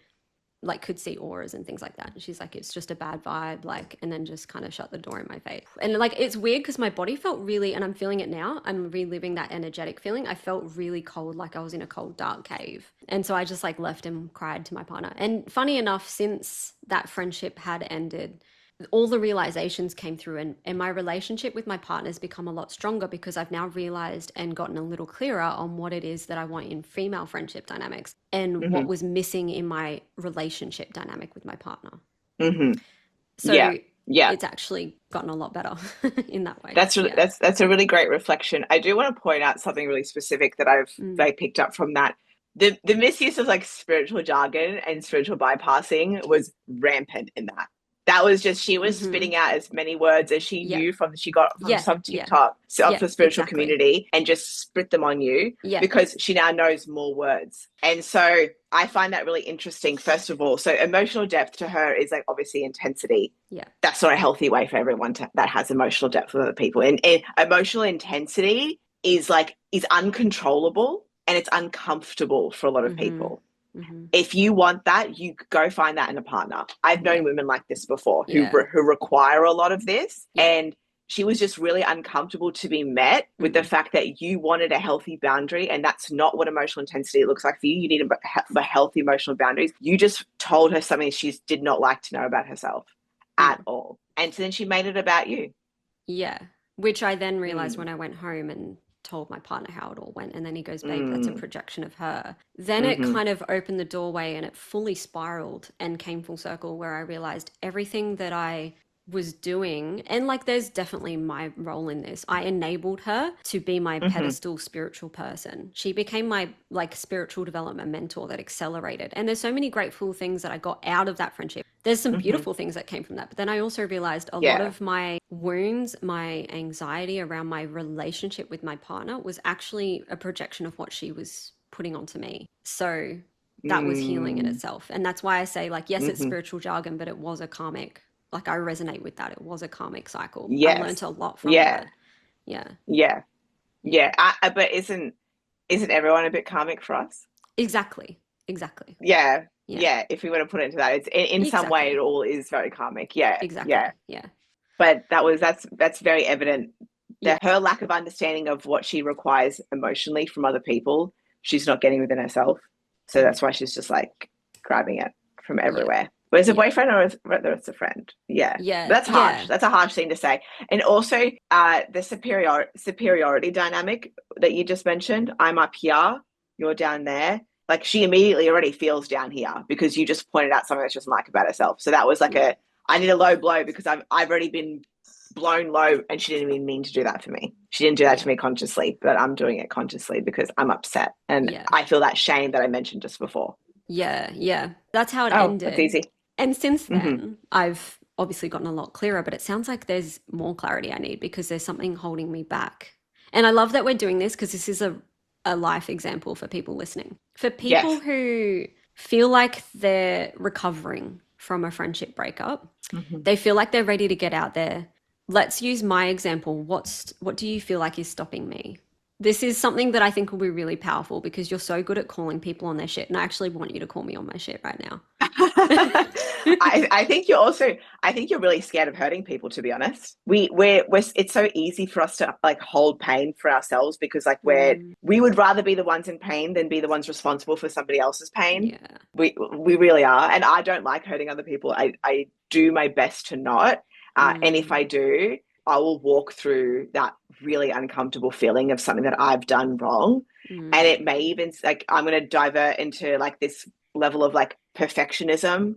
A: like could see auras and things like that. And she's like, it's just a bad vibe, like, and then just kind of shut the door in my face. And like, it's weird because my body felt really, and I'm feeling it now, I'm reliving that energetic feeling. I felt really cold, like I was in a cold, dark cave. And so I just like left and cried to my partner. And funny enough, since that friendship had ended, all the realizations came through, and my relationship with my partner's become a lot stronger because I've now realized and gotten a little clearer on what it is that I want in female friendship dynamics and what was missing in my relationship dynamic with my partner. So it's actually gotten a lot better in that way.
B: That's really, that's a really great reflection. I do want to point out something really specific that I've picked up from that. The misuse of like spiritual jargon and spiritual bypassing was rampant in that. That was just, she was spitting out as many words as she knew she got from some TikTok for spiritual community, and just spit them on you because she now knows more words. And so I find that really interesting, first of all. So emotional depth to her is like obviously intensity. Yeah. That's not a healthy way for everyone that has emotional depth with other people. And emotional intensity is uncontrollable, and it's uncomfortable for a lot of people. If you want that, you go find that in a partner. I've known women like this before who require a lot of this. And she was just really uncomfortable to be met with the fact that you wanted a healthy boundary, and that's not what emotional intensity looks like for you. You need a healthy emotional boundaries. You just told her something she did not like to know about herself at all. And so then she made it about you.
A: Yeah. Which I then realized when I went home and told my partner how it all went, and then he goes, babe, that's a projection of her. Then it kind of opened the doorway, and it fully spiraled and came full circle, where I realized everything that I was doing, and like there's definitely my role in this, I enabled her to be my pedestal spiritual person. She became my like spiritual development mentor that accelerated, and there's so many grateful things that I got out of that friendship. There's some beautiful things that came from that, but then I also realized a lot of my wounds, my anxiety around my relationship with my partner was actually a projection of what she was putting onto me. So that was healing in itself. And that's why I say, like, yes, it's spiritual jargon, but it was a karmic, like I resonate with that. It was a karmic cycle. Yes. I learned a lot from that. Yeah.
B: But isn't everyone a bit karmic for us?
A: Exactly.
B: Yeah. If we want to put it into that, it's in some way it all is very karmic.
A: Exactly. Yeah.
B: But that's very evident that her lack of understanding of what she requires emotionally from other people, she's not getting within herself. So that's why she's just like grabbing it from everywhere. But it's a boyfriend or whether it's a friend. That's harsh. That's a harsh thing to say. And also the superiority dynamic that you just mentioned. I'm up here, you're down there. Like she immediately already feels down here because you just pointed out something that she doesn't like about herself. So that was like I need a low blow because I've already been blown low, and she didn't even mean to do that for me. She didn't do that to me consciously, but I'm doing it consciously because I'm upset. And I feel that shame that I mentioned just before.
A: Yeah. That's how it ended.
B: That's easy.
A: And since then, I've obviously gotten a lot clearer, but it sounds like there's more clarity I need because there's something holding me back. And I love that we're doing this because this is a life example for people listening. For people who feel like they're recovering from a friendship breakup, they feel like they're ready to get out there. Let's use my example. What do you feel like is stopping me? This is something that I think will be really powerful because you're so good at calling people on their shit. And I actually want you to call me on my shit right now.
B: I think you're really scared of hurting people, to be honest. It's so easy for us to like hold pain for ourselves because like we would rather be the ones in pain than be the ones responsible for somebody else's pain. We really are. And I don't like hurting other people. I do my best to not. And if I do, I will walk through that really uncomfortable feeling of something that I've done wrong. And it may even like, I'm going to divert into like this level of like perfectionism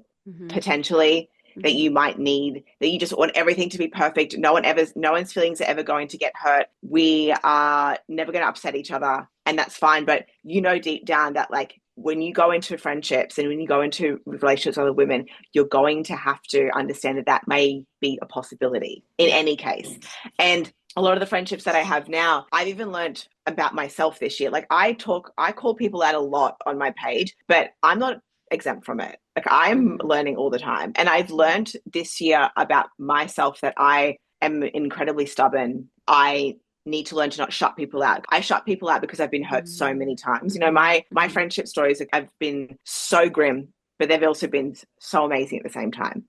B: potentially that you might need, that you just want everything to be perfect. No one's feelings are ever going to get hurt. We are never going to upset each other, and that's fine. But you know deep down that like when you go into friendships and when you go into relationships with other women, you're going to have to understand that may be a possibility in any case. And a lot of the friendships that I have now, I've even learned about myself this year. Like I call people out a lot on my page, but I'm not exempt from it. Like I'm learning all the time. And I've learned this year about myself that I am incredibly stubborn. I need to learn to not shut people out. I shut people out because I've been hurt so many times. You know, my friendship stories have been so grim, but they've also been so amazing at the same time.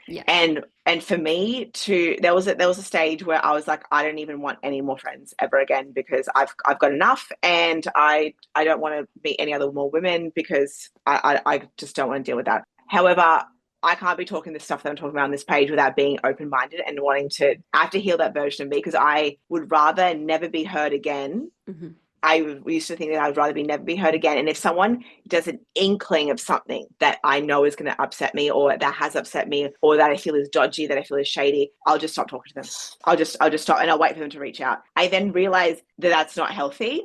B: Yeah. And for me there was a stage where I was like, I don't even want any more friends ever again because I've got enough, and I don't want to meet any other more women because I just don't want to deal with that. However, I can't be talking the stuff that I'm talking about on this page without being open-minded and wanting to, I have to heal that version of me because I would rather never be hurt again. We used to think that I would rather never be hurt again. And if someone does an inkling of something that I know is going to upset me or that has upset me or that I feel is dodgy, that I feel is shady, I'll just stop talking to them. I'll just stop and I'll wait for them to reach out. I then realize that that's not healthy.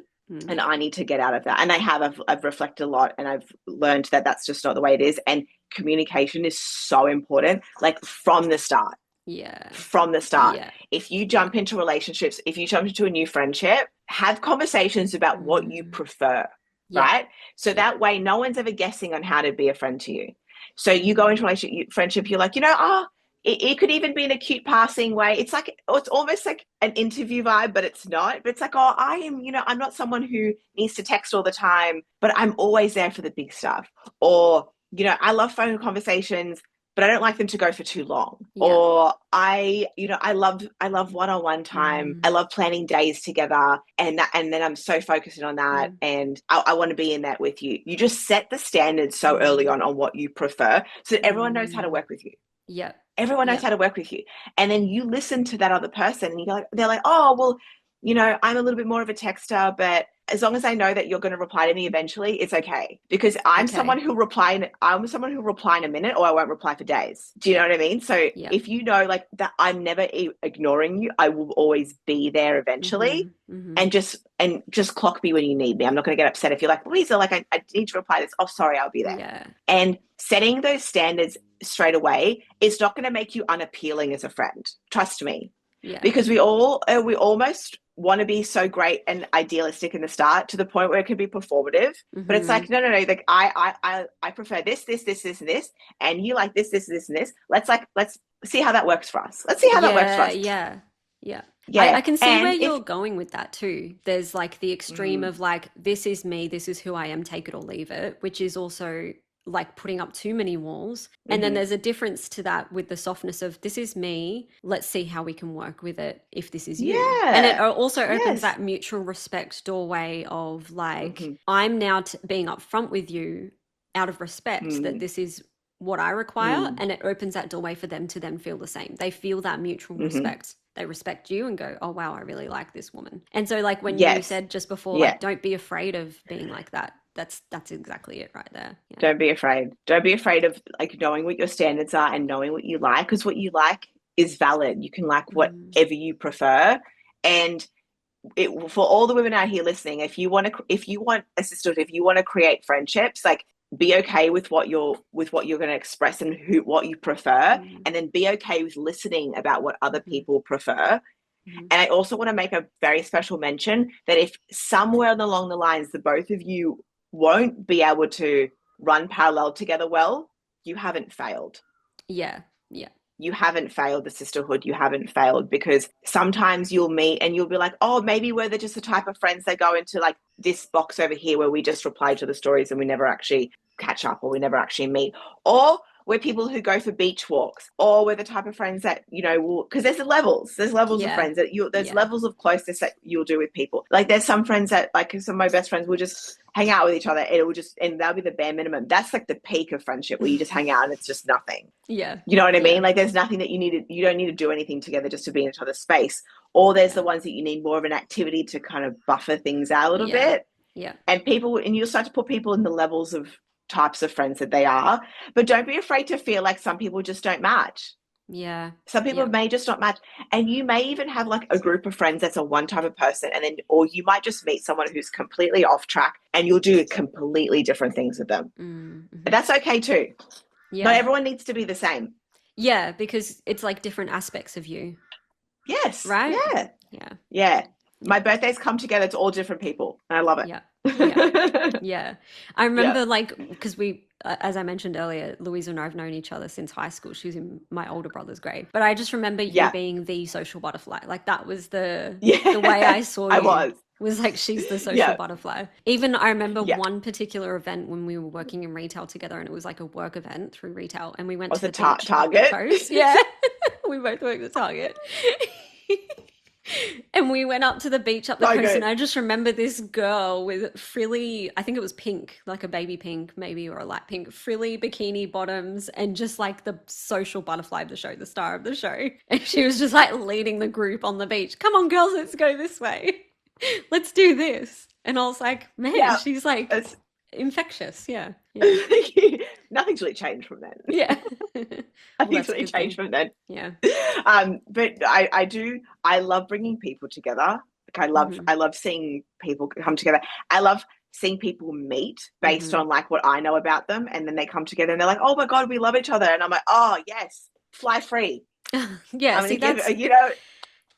B: And I need to get out of that. And I've reflected a lot, and I've learned that that's just not the way it is. And communication is so important, like from the start. From the start. If you jump into relationships, if you jump into a new friendship, have conversations about what you prefer, right? So that way no one's ever guessing on how to be a friend to you. So you go into a friendship, you're like, it could even be in a cute passing way. It's like, it's almost like an interview vibe, but it's not. But it's like, oh, I am, I'm not someone who needs to text all the time, but I'm always there for the big stuff. Or, I love phone conversations, but I don't like them to go for too long. Yeah. Or I love one-on-one time. I love planning days together, and then I'm so focused on that, and I want to be in that with you. You just set the standards so early on what you prefer, so that everyone knows how to work with you.
A: Yeah.
B: Everyone knows how to work with you. And then you listen to that other person and they're like, oh, well, I'm a little bit more of a texter, but as long as I know that you're going to reply to me eventually, it's okay. Because I'm someone who'll reply in a minute, or I won't reply for days. Do you know what I mean? So if you know like that I'm never ignoring you, I will always be there eventually. And just clock me when you need me. I'm not going to get upset if you're like, Luiza, like I need to reply to this. Oh, sorry, I'll be there.
A: Yeah.
B: And setting those standards straight away is not going to make you unappealing as a friend. Trust me. Yeah. Because we almost want to be so great and idealistic in the start to the point where it can be performative. But it's like, no. Like I prefer this, and this, and you like this, and this. Let's see how that works for us. Let's see how that works for us.
A: Yeah. I can see where you're going with that too. There's like the extreme of like, this is me, this is who I am, take it or leave it, which is also like putting up too many walls. And then there's a difference to that with the softness of, this is me, let's see how we can work with it if this is you. And it also opens that mutual respect doorway of like, I'm now being upfront with you out of respect that this is what I require, and it opens that doorway for them to then feel the same. They feel that mutual respect. They respect you and go, oh wow, I really like this woman. And so like when you said just before, like, don't be afraid of being like that. That's exactly it right there. Yeah.
B: Don't be afraid. Don't be afraid of like knowing what your standards are and knowing what you like, because what you like is valid. You can like whatever you prefer. And for all the women out here listening, if you want a sisterhood, if you want to create friendships, like be okay with what you're going to express and what you prefer, and then be okay with listening about what other people prefer. And I also want to make a very special mention that if somewhere along the lines the both of you won't be able to run parallel together well, you haven't failed.
A: Yeah.
B: You haven't failed the sisterhood. You haven't failed, because sometimes you'll meet and you'll be like, oh, maybe we're just the type of friends that go into like this box over here where we just reply to the stories and we never actually catch up, or we never actually meet. Or we're people who go for beach walks, or we're the type of friends that, because there's levels of friends that there's levels of closeness that you'll do with people. Like there's some friends that, like some of my best friends will just hang out with each other, and that'll be the bare minimum. That's like the peak of friendship, where you just hang out and it's just nothing.
A: Yeah.
B: You know what I mean? Like there's nothing that you don't need to do anything together just to be in each other's space. Or there's the ones that you need more of an activity to kind of buffer things out a little bit.
A: Yeah.
B: And you'll start to put people in the levels of types of friends that they are, but don't be afraid to feel like some people just don't match.
A: Yeah.
B: Some people may just not match, and you may even have like a group of friends that's a one type of person, or you might just meet someone who's completely off track and you'll do completely different things with them. But that's okay too. Not everyone needs to be the same.
A: Yeah, because it's like different aspects of you.
B: Yes.
A: Right?
B: Yeah. My birthdays come together to all different people, and I love it.
A: Yeah. I remember like, because we, as I mentioned earlier, Luiza and I have known each other since high school. She was in my older brother's grade. But I just remember you being the social butterfly. Like that was the way I saw you. Was like, she's the social butterfly. Even I remember one particular event when we were working in retail together, and it was like a work event through retail, and we went to the beach
B: Target.
A: Coast. Yeah. We both worked at Target. And we went up to the beach up the coast, and I just remember this girl with frilly, I think it was pink, like a baby pink maybe, or a light pink, frilly bikini bottoms, and just like the social butterfly of the show, the star of the show. And she was just like leading the group on the beach. Come on, girls, let's go this way. Let's do this. And I was like, man, she's like infectious. Yeah.
B: Nothing's really changed from then.
A: Yeah.
B: Nothing's really changed from then.
A: Yeah.
B: But I love bringing people together. Like I love seeing people come together. I love seeing people meet based on like what I know about them, and then they come together and they're like, oh my God, we love each other. And I'm like, oh yes, fly free.
A: Yeah.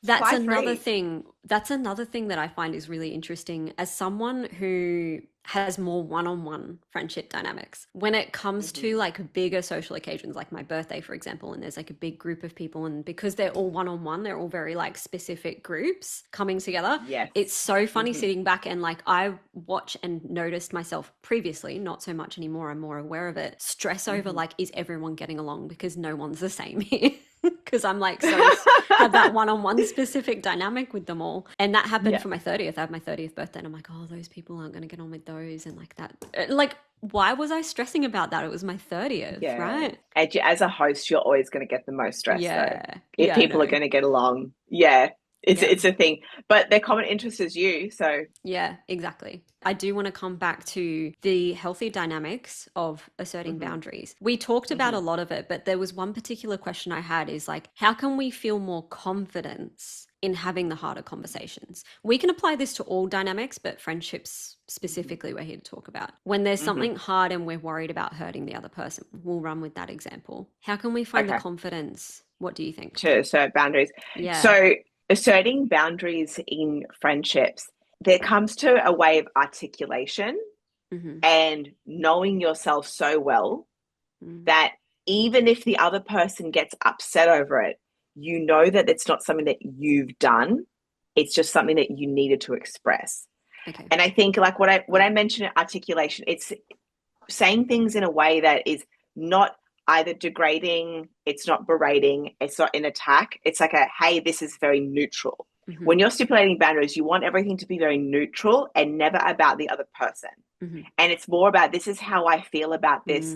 A: That's
B: Fly
A: another
B: free.
A: thing. That's another thing that I find is really interesting as someone who has more one-on-one friendship dynamics. When it comes to like bigger social occasions, like my birthday, for example, and there's like a big group of people, and because they're all one-on-one, they're all very like specific groups coming together.
B: Yes.
A: It's so funny sitting back and like I watch and noticed myself previously, not so much anymore, I'm more aware of it, stress over like, is everyone getting along, because no one's the same here. Because I'm like have that one-on-one specific dynamic with them all. And that happened for my 30th. I had my 30th birthday and I'm like, oh, those people aren't going to get on with those, and like that. Like, why was I stressing about that? It was my 30th, right?
B: As a host, you're always going to get the most stress though. If
A: Yeah,
B: people are going to get along. It's a thing. But their common interest is you, so.
A: Yeah, exactly. I do want to come back to the healthy dynamics of asserting boundaries. We talked about a lot of it, but there was one particular question I had is like, how can we feel more confidence in having the harder conversations? We can apply this to all dynamics, but friendships specifically we're here to talk about. When there's something hard and we're worried about hurting the other person, we'll run with that example. How can we find the confidence? What do you think?
B: To assert boundaries.
A: Yeah.
B: So asserting boundaries in friendships, there comes to a way of articulation and knowing yourself so well that even if the other person gets upset over it, you know that it's not something that you've done. It's just something that you needed to express. Okay. And I think like what I mentioned, articulation, it's saying things in a way that is not either degrading, it's not berating, it's not an attack. It's like hey, this is very neutral. When you're stipulating boundaries, you want everything to be very neutral and never about the other person. And it's more about, this is how I feel about this.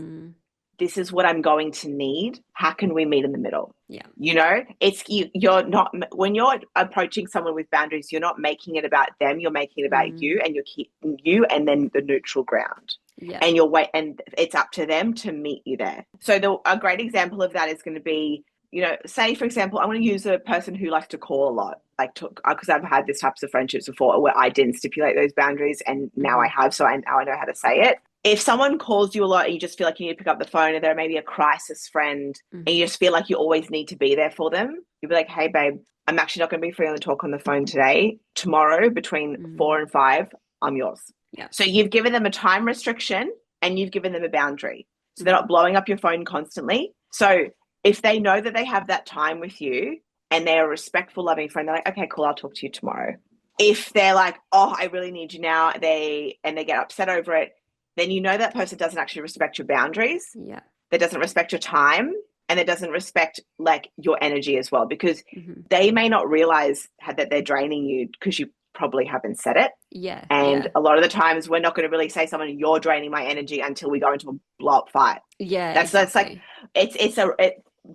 B: This is what I'm going to need. How can we meet in the middle? Yeah. You know, it's you're not, when you're approaching someone with boundaries, you're not making it about them. You're making it about you, and you're keeping you and then the neutral ground. Yeah. And and it's up to them to meet you there. So a great example of that is going to be, you know, say, for example, I'm going to use a person who likes to call a lot, like because I've had these types of friendships before where I didn't stipulate those boundaries, and now I have, so now I know how to say it. If someone calls you a lot and you just feel like you need to pick up the phone, and they're maybe a crisis friend, and you just feel like you always need to be there for them, you'll be like, hey, babe, I'm actually not going to be free on the talk on the phone today. Tomorrow between 4 and 5, I'm yours. Yeah. So you've given them a time restriction and you've given them a boundary. So they're not blowing up your phone constantly. So if they know that they have that time with you and they're a respectful, loving friend, they're like, okay, cool, I'll talk to you tomorrow. If they're like, oh, I really need you now, they get upset over it, then you know that person doesn't actually respect your boundaries. Yeah. That doesn't respect your time, and it doesn't respect like your energy as well, because they may not realize that they're draining you because you probably haven't said it. Yeah. And a lot of the times we're not going to really say someone, you're draining my energy, until we go into a blow up fight. Yeah. That's like,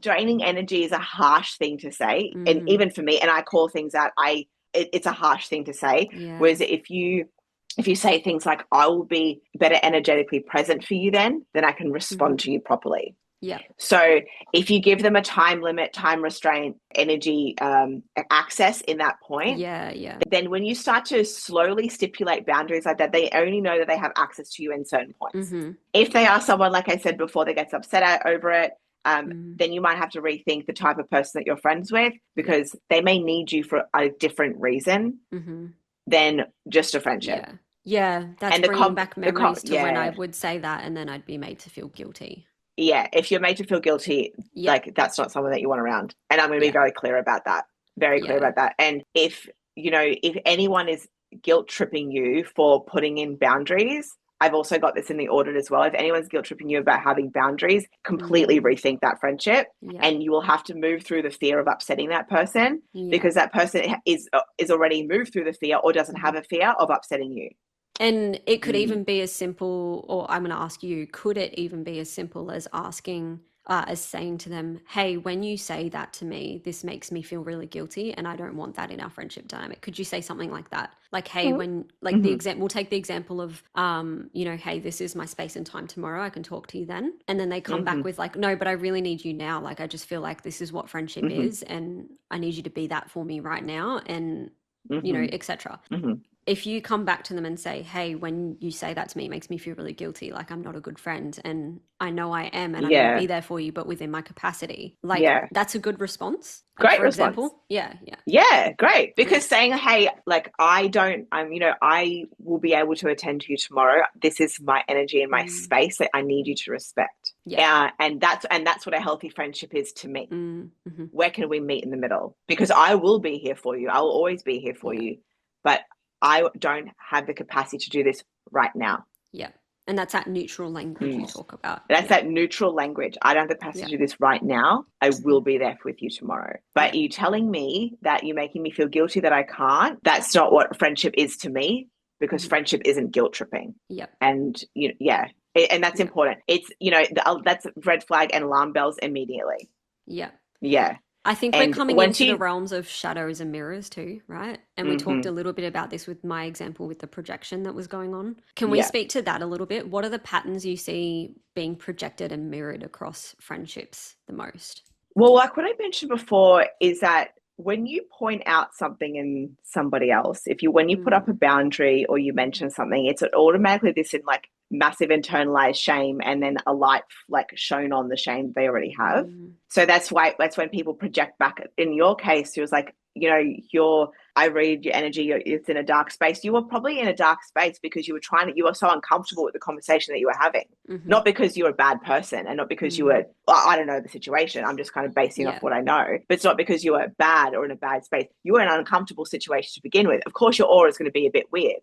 B: draining energy is a harsh thing to say. And even for me, and I call things out, it's a harsh thing to say. Yeah. Whereas if you say things like, I will be better energetically present for you then I can respond to you properly. Yeah. So if you give them a time limit, time restraint, energy access in that point, then when you start to slowly stipulate boundaries like that, they only know that they have access to you in certain points. If they are someone, like I said before, that gets upset over it, then you might have to rethink the type of person that you're friends with, because they may need you for a different reason than just a friendship. Yeah.
A: Yeah, that's bringing back memories to when I would say that and then I'd be made to feel guilty.
B: Yeah, if you're made to feel guilty, like that's not someone that you want around. And I'm going to be very clear about that. Very clear about that. And if anyone is guilt tripping you for putting in boundaries, I've also got this in the audit as well. If anyone's guilt tripping you about having boundaries, completely rethink that friendship, and you will have to move through the fear of upsetting that person, because that person is already moved through the fear or doesn't have a fear of upsetting you.
A: And it could even be as simple, or I'm going to ask you, could it even be as simple as asking, as saying to them, hey, when you say that to me, this makes me feel really guilty and I don't want that in our friendship dynamic. Could you say something like that? Like, hey, when, like the example, we'll take the example of, hey, this is my space and time tomorrow. I can talk to you then. And then they come back with like, no, but I really need you now. Like, I just feel like this is what friendship is, and I need you to be that for me right now. And, etc. if you come back to them and say, hey, when you say that to me, it makes me feel really guilty, like I'm not a good friend, and I know I am, and I'm going to be there for you, but within my capacity, like that's a good response. Like,
B: great
A: for
B: response.
A: Example.
B: Yeah, great. Because saying, hey, like I will be able to attend to you tomorrow. This is my energy and my space that I need you to respect. And that's what a healthy friendship is to me. Where can we meet in the middle? Because I will be here for you. I will always be here for you. But I don't have the capacity to do this right now.
A: Yeah. And that's that neutral language you talk about.
B: That's that neutral language. I don't have the capacity to do this right now. I will be there with you tomorrow. But you telling me that you're making me feel guilty that I can't, that's not what friendship is to me, because friendship isn't guilt tripping. And, and that's important. It's, that's red flag and alarm bells immediately. Yeah.
A: I think we're coming into the realms of shadows and mirrors too, right? And we talked a little bit about this with my example with the projection that was going on. Can we speak to that a little bit? What are the patterns you see being projected and mirrored across friendships the most?
B: Well, like what I mentioned before is that when you point out something in somebody else, when you put up a boundary or you mention something, it's automatically this in like massive internalized shame, and then a light like shown on the shame they already have. So that's when people project back. In your case, it was like, I read your energy, it's in a dark space. You were probably in a dark space because you were so uncomfortable with the conversation that you were having. Not because you're a bad person, and not because you were, I don't know the situation. I'm just kind of basing off what I know. But it's not because you were bad or in a bad space. You were in an uncomfortable situation to begin with. Of course, your aura is going to be a bit weird.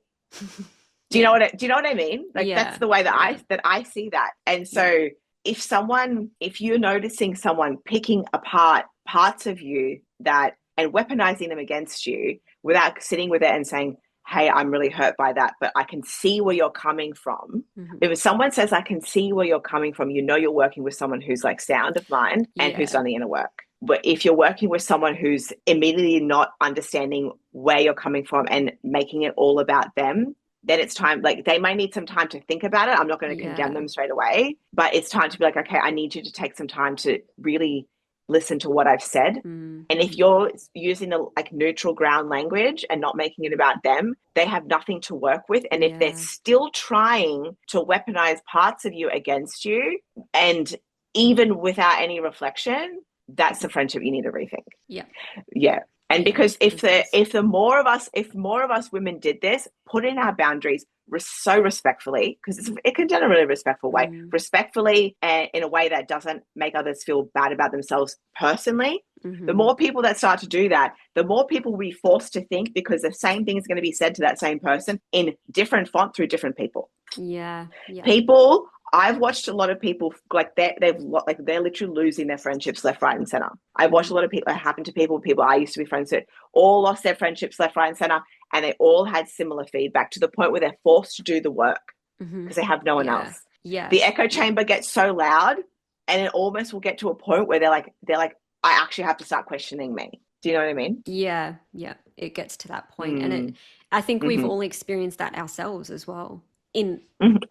B: Do you know what I mean? Like that's the way that I see that. And so if you're noticing someone picking apart parts of you and weaponizing them against you without sitting with it and saying, hey, I'm really hurt by that, but I can see where you're coming from. If someone says, I can see where you're coming from, you're working with someone who's like sound of mind and who's done the inner work. But if you're working with someone who's immediately not understanding where you're coming from and making it all about them, then it's time, like they might need some time to think about it. I'm not going to condemn them straight away, but it's time to be like, okay, I need you to take some time to really listen to what I've said. And if you're using the like neutral ground language and not making it about them, they have nothing to work with. And if they're still trying to weaponize parts of you against you, and even without any reflection, that's the friendship you need to rethink. And because if more of us women did this, put in our boundaries so respectfully, because it can be done in a really respectful way, respectfully, and in a way that doesn't make others feel bad about themselves personally. The more people that start to do that, the more people will be forced to think, because the same thing is going to be said to that same person in different font through different people. People, I've watched a lot of people like they're literally losing their friendships left, right, and center. I've watched a lot of people. It happened to people I used to be friends with, all lost their friendships left, right, and center, and they all had similar feedback to the point where they're forced to do the work because they have no one else. The echo chamber gets so loud, and it almost will get to a point where they're like, I actually have to start questioning me. Do you know what I mean?
A: Yeah, it gets to that point, and I think we've all experienced that ourselves as well. In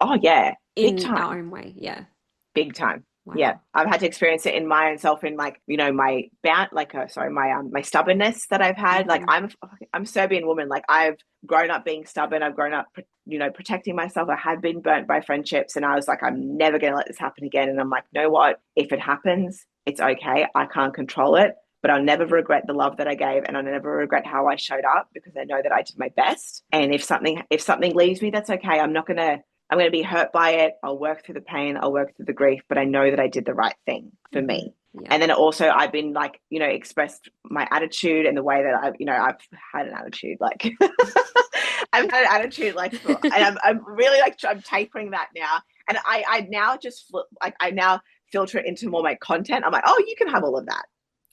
A: our own way.
B: Big time.
A: Wow.
B: Yeah, I've had to experience it in my own self, in like, my my stubbornness that I've had. Like I'm a Serbian woman. Like I've grown up being stubborn. I've grown up, protecting myself. I have been burnt by friendships, and I was like, I'm never going to let this happen again. And I'm like, you know what? If it happens, it's okay. I can't control it, but I'll never regret the love that I gave, and I'll never regret how I showed up, because I know that I did my best. And if something leaves me, that's okay. I'm going to be hurt by it. I'll work through the pain. I'll work through the grief, but I know that I did the right thing for me. And then also I've been like, expressed my attitude and the way that I've had an attitude, like I've had an attitude, like, and I'm really like, I'm tapering that now. And I now just I now filter it into more my content. I'm like, oh, you can have all of that.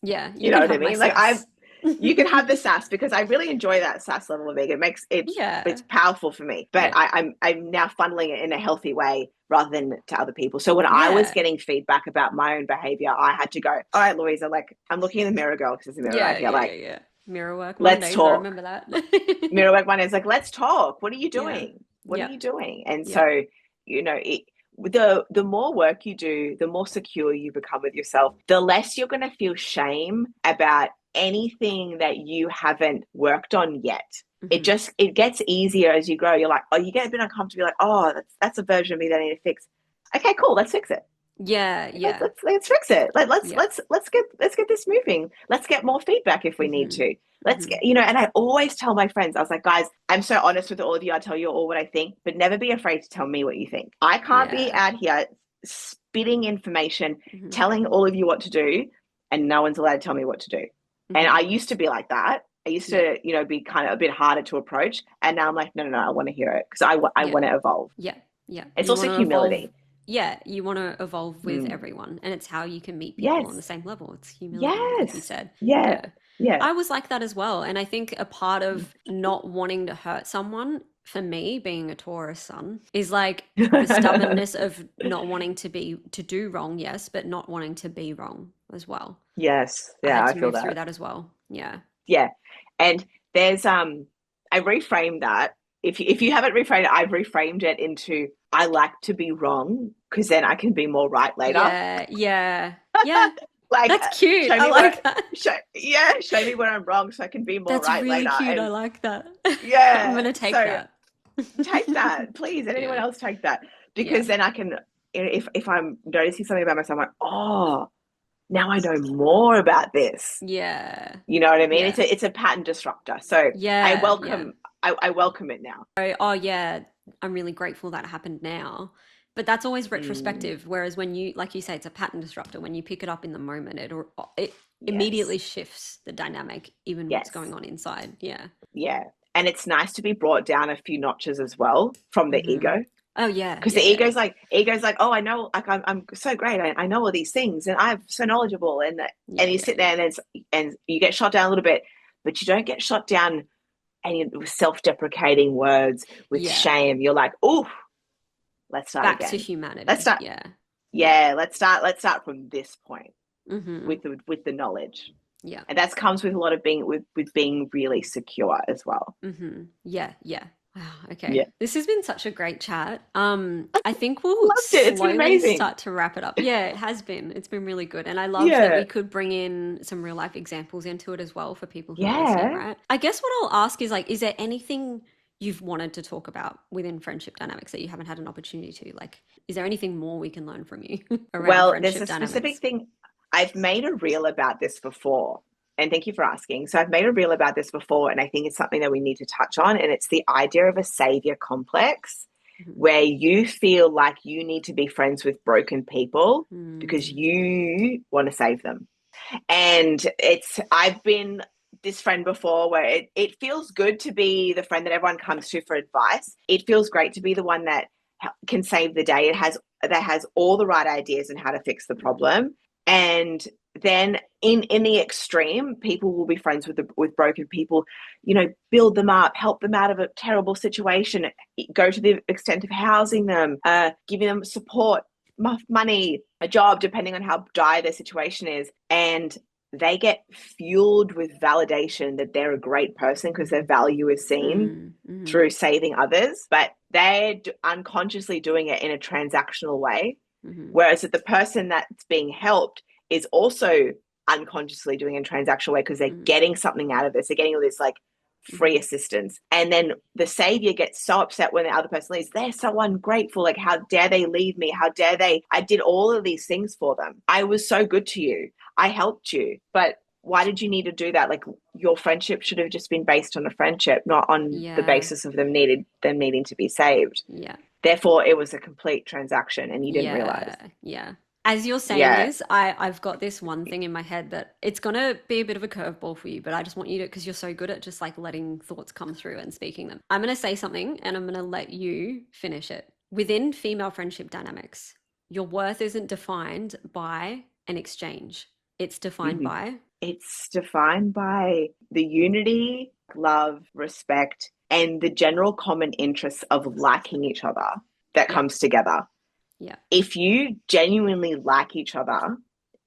A: Yeah.
B: You know what I mean? Like you can have the sass, because I really enjoy that sass level of it. It's powerful for me, but I'm now funneling it in a healthy way rather than to other people. So when I was getting feedback about my own behavior, I had to go, all right, Luiza, like I'm looking in the mirror, girl, because there's a mirror right here.
A: Mirror work
B: let's
A: Mondays,
B: talk.
A: I remember that.
B: Mirror work Mondays, like, let's talk. What are you doing? What are you doing? And so, the more work you do, the more secure you become with yourself, the less you're going to feel shame about anything that you haven't worked on yet. It gets easier as you grow. You're like, oh, you get a bit uncomfortable. You're like, oh, that's a version of me that I need to fix. Okay, cool. Let's fix it.
A: Yeah.
B: Let's fix it. Let's get this moving. Let's get more feedback if we need to. Let's get, and I always tell my friends, I was like, guys, I'm so honest with all of you. I tell you all what I think, but never be afraid to tell me what you think. I can't be out here spitting information, telling all of you what to do, and no one's allowed to tell me what to do. And I used to be like that. I used to, be kind of a bit harder to approach. And now I'm like, no, I want to hear it because I want to evolve.
A: Yeah.
B: It's also humility.
A: You want to evolve with everyone, and it's how you can meet people on the same level. It's humility, like you said.
B: Yeah.
A: I was like that as well. And I think a part of not wanting to hurt someone, for me, being a Taurus sun, is like the stubbornness of not wanting to do wrong, yes, but not wanting to be wrong as well.
B: Yes. Yeah,
A: I feel that. Through that as well. Yeah.
B: Yeah. And there's I reframed that. If you haven't reframed it, I've reframed it into I like to be wrong because then I can be more right later.
A: Yeah.
B: Like,
A: that's cute. I like that.
B: Show me where I'm wrong so I can be more right later.
A: That's really cute. I like that.
B: Yeah.
A: I'm going to take that.
B: Take that, please. And anyone else take that. Because then I can, if I'm noticing something about myself, I'm like, oh, now I know more about this.
A: Yeah.
B: You know what I mean? Yeah. It's a pattern disruptor. So I welcome it now.
A: Oh yeah. I'm really grateful that happened now. But that's always retrospective. Whereas when you, like you say, it's a pattern disruptor. When you pick it up in the moment, it immediately shifts the dynamic, even what's going on inside. Yeah. Yeah.
B: And it's nice to be brought down a few notches as well from the ego.
A: Oh yeah.
B: Because the ego's like, oh, I know, like I'm so great. I know all these things and I'm so knowledgeable. And you sit there and you get shot down a little bit, but you don't get shot down with self-deprecating words, with shame. You're like, oh, let's start
A: back
B: again.
A: To humanity.
B: Let's start. Yeah. Let's start from this point with the knowledge.
A: Yeah.
B: And that comes with a lot of being really secure as well.
A: Yeah. Wow. Okay.
B: Yeah.
A: This has been such a great chat. I think we'll slowly start to wrap it up. Yeah, it has been. It's been really good. And I love that we could bring in some real life examples into it as well for people who are listening, right? I guess what I'll ask is is there anything you've wanted to talk about within friendship dynamics that you haven't had an opportunity to? Like, is there anything more we can learn from you around friendship
B: there's a
A: dynamics?
B: Specific thing. I've made a reel about this before. And thank you for asking. So I've made a reel about this before, and I think it's something that we need to touch on. And it's the idea of a savior complex, where you feel like you need to be friends with broken people because you want to save them. And I've been this friend before where it feels good to be the friend that everyone comes to for advice. It feels great to be the one that can save the day. That has all the right ideas on how to fix the problem. And then in the extreme, people will be friends with broken people, build them up, help them out of a terrible situation, go to the extent of housing them, giving them support, money, a job, depending on how dire their situation is. And they get fueled with validation that they're a great person because their value is seen through saving others, but they're unconsciously doing it in a transactional way. Whereas the person that's being helped is also unconsciously doing it in a transactional way because they're getting something out of this. They're getting all this like free assistance. And then the savior gets so upset when the other person leaves. They're so ungrateful. Like, how dare they leave me? How dare they? I did all of these things for them. I was so good to you. I helped you. But why did you need to do that? Like, your friendship should have just been based on a friendship, not on the basis of them needing to be saved.
A: Yeah.
B: Therefore, it was a complete transaction and you didn't realize.
A: Yeah. As you're saying this, I've got this one thing in my head that it's going to be a bit of a curveball for you, but I just want you to, because you're so good at just like letting thoughts come through and speaking them. I'm going to say something and I'm going to let you finish it. Within female friendship dynamics, your worth isn't defined by an exchange. It's defined by?
B: It's defined by the unity, love, respect, and the general common interests of liking each other that comes together.
A: Yeah.
B: If you genuinely like each other,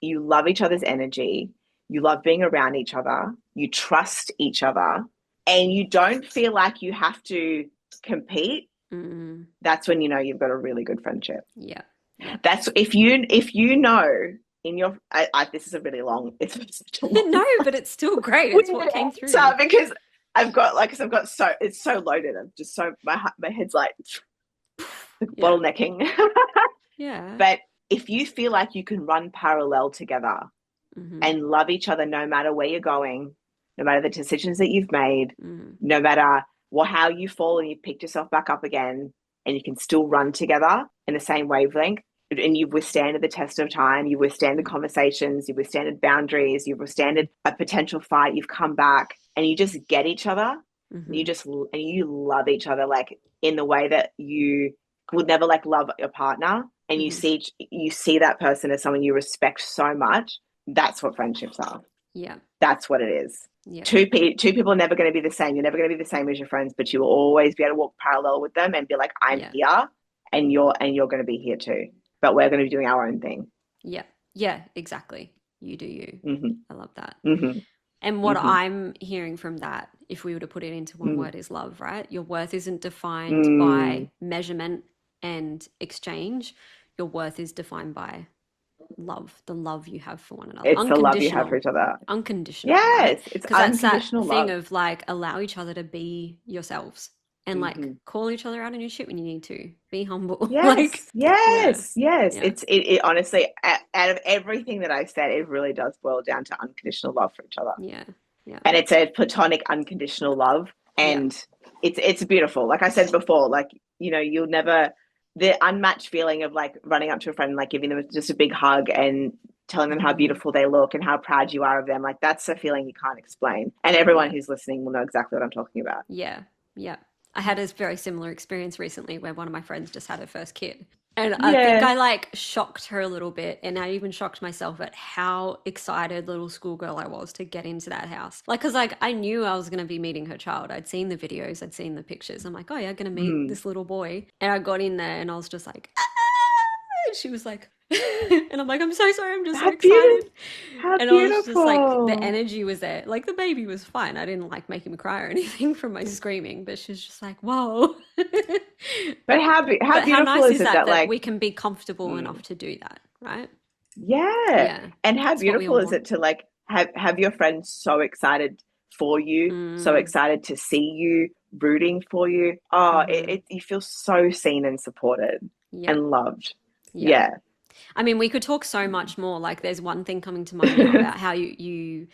B: you love each other's energy, you love being around each other, you trust each other, and you don't feel like you have to compete, that's when you know you've got a really good friendship.
A: Yeah.
B: That's if you know in your, this is a really long, it's such a long
A: No, but it's still great. It's what came through.
B: So because it's so loaded. I'm just so, my head's like bottlenecking.
A: Yeah.
B: But if you feel like you can run parallel together and love each other no matter where you're going, no matter the decisions that you've made, no matter how you fall and you picked yourself back up again, and you can still run together in the same wavelength, and you've withstanded the test of time, you've withstanded conversations, you've withstanded boundaries, you've withstanded a potential fight, you've come back and you just get each other, you love each other like in the way that you would never like love your partner, and you see that person as someone you respect so much. That's what friendships are.
A: Yeah.
B: That's what it is.
A: Yeah.
B: Two people are never going to be the same. You're never going to be the same as your friends, but you will always be able to walk parallel with them and be like, I'm here and you're going to be here too. But we're going to be doing our own thing.
A: Yeah. Yeah, exactly. You do you. I love that. And what I'm hearing from that, if we were to put it into one word, is love, right? Your worth isn't defined by measurement and exchange. Your worth is defined by love, the love you have for one another.
B: It's the love you have for each other.
A: Unconditional.
B: Yes,
A: right?
B: it's
A: unconditional
B: that's that
A: love. Thing of like allow each other to be yourselves and like call each other out on your shit when you need to. Be humble.
B: Yes, yes. It honestly, out of everything that I've said, it really does boil down to unconditional love for each other.
A: Yeah.
B: And it's a platonic, unconditional love, and it's beautiful. Like I said before, like, you know, you'll never, the unmatched feeling of like running up to a friend and like giving them just a big hug and telling them how beautiful they look and how proud you are of them. Like that's a feeling you can't explain. And everyone who's listening will know exactly what I'm talking about.
A: Yeah. I had a very similar experience recently where one of my friends just had her first kid. And I think I like shocked her a little bit, and I even shocked myself at how excited little schoolgirl I was to get into that house. Like, because like I knew I was going to be meeting her child. I'd seen the videos, I'd seen the pictures. I'm like, oh yeah, I'm going to meet this little boy. And I got in there and I was just like, ah! And she was like, and I'm like, I'm so sorry, I'm just so excited.
B: How
A: and
B: beautiful.
A: I was just like, the energy was there. Like the baby was fine. I didn't like make him cry or anything from my screaming, but she's just like, whoa.
B: But how beautiful
A: nice
B: is it that like
A: we can be comfortable enough to do that, right?
B: Yeah. And how beautiful is it to like have your friends so excited for you, so excited to see you, rooting for you. Oh, you feel so seen and supported and loved. Yeah.
A: I mean, we could talk so much more. Like there's one thing coming to mind now about how you've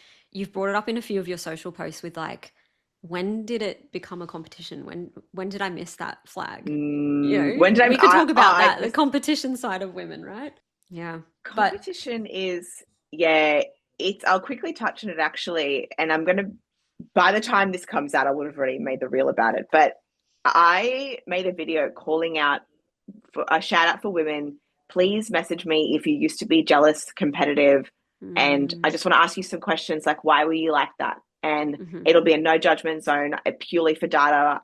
A: brought it up in a few of your social posts with like, when did it become a competition? When did I miss that flag? You know, we could talk about that, the competition side of women, right? Yeah.
B: Competition is, I'll quickly touch on it actually. And I'm going to, by the time this comes out, I would have already made the reel about it. But I made a video calling out for a shout out for women. Please message me if you used to be jealous, competitive. And I just want to ask you some questions like, why were you like that? And it'll be a no judgment zone, purely for data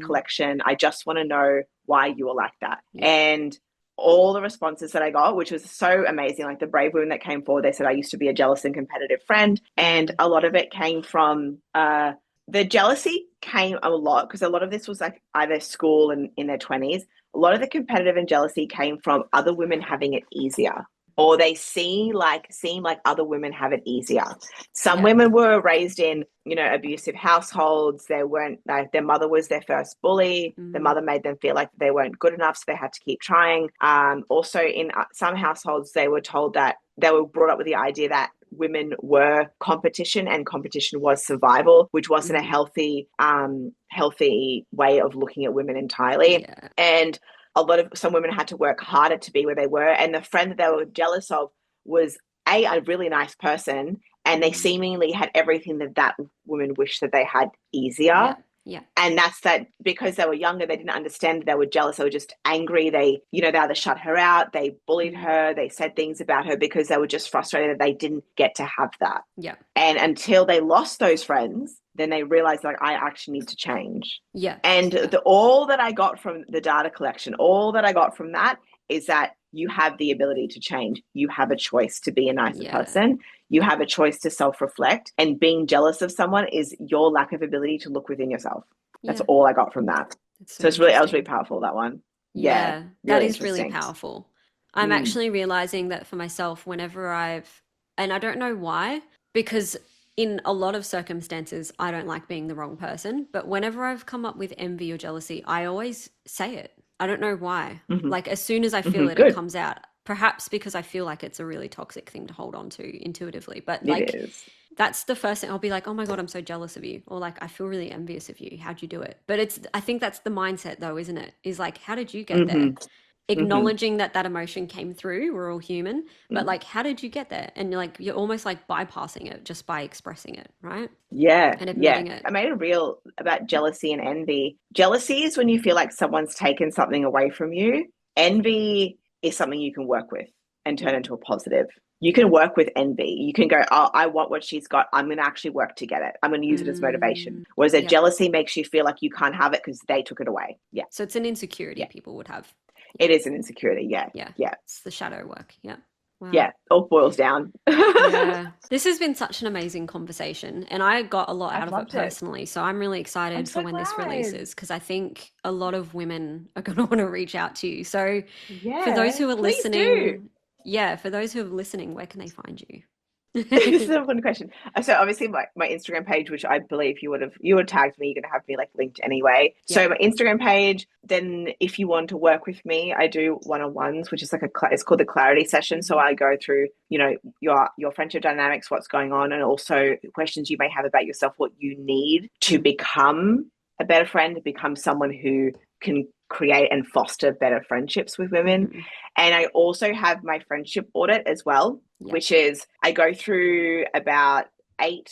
B: collection. I just want to know why you were like that. And all the responses that I got, which was so amazing, like the brave women that came forward, they said, I used to be a jealous and competitive friend. And a lot of it came from the jealousy came a lot because a lot of this was like either school and in their 20s. A lot of the competitive and jealousy came from other women having it easier, or they seem like other women have it easier. Some women were raised in, you know, abusive households. They weren't, like, their mother was their first bully. Their mother made them feel like they weren't good enough, so they had to keep trying. Also, in some households, they were told that they were brought up with the idea that women were competition and competition was survival, which wasn't a healthy way of looking at women entirely. And some women had to work harder to be where they were, and the friend that they were jealous of was a really nice person, and they seemingly had everything that woman wished that they had easier. And that's that because they were younger, they didn't understand that they were jealous. They were just angry. They either shut her out, they bullied her, they said things about her because they were just frustrated that they didn't get to have that. And until they lost those friends, then they realized, like, I actually need to change. And all that I got from the data collection, all that I got from that is that you have the ability to change. You have a choice to be a nicer person. You have a choice to self-reflect, and being jealous of someone is your lack of ability to look within yourself. That's all I got from that. So I was really powerful, that one.
A: That is really powerful. I'm actually realizing that for myself, whenever and I don't know why, because in a lot of circumstances, I don't like being the wrong person. But whenever I've come up with envy or jealousy, I always say it. I don't know why. Like as soon as I feel it, it comes out. Perhaps because I feel like it's a really toxic thing to hold on to intuitively. But like, that's the first thing. I'll be like, oh my God, I'm so jealous of you. Or like, I feel really envious of you. How'd you do it? But I think that's the mindset though, isn't it? Is like, how did you get there? Acknowledging that emotion came through. We're all human. But like, how did you get there? And you're almost like bypassing it just by expressing it, right?
B: Yeah.
A: And admitting it.
B: I made a reel about jealousy and envy. Jealousy is when you feel like someone's taken something away from you. Envy is something you can work with and turn into a positive. You can work with envy. You can go, oh, I want what she's got. I'm going to actually work to get it. I'm going to use it as motivation. Whereas jealousy makes you feel like you can't have it because they took it away. Yeah.
A: So it's an insecurity people would have.
B: It is an insecurity. Yeah.
A: It's the shadow work. Yeah. Wow.
B: Yeah, all boils down.
A: Yeah. This has been such an amazing conversation and I got a lot out of it personally. So I'm really excited for when this releases because I think a lot of women are going to want to reach out to you. So for those who are listening, for those who are listening, where can they find you?
B: This is a fun question. So obviously my Instagram page, which I believe you would have tagged me, you're gonna have me like linked anyway. So my Instagram page, then if you want to work with me, I do one-on-ones, which is like it's called the clarity session. So I go through, your friendship dynamics, what's going on, and also questions you may have about yourself, what you need to become a better friend, become someone who can create and foster better friendships with women. And I also have my friendship audit as well, which is I go through about 8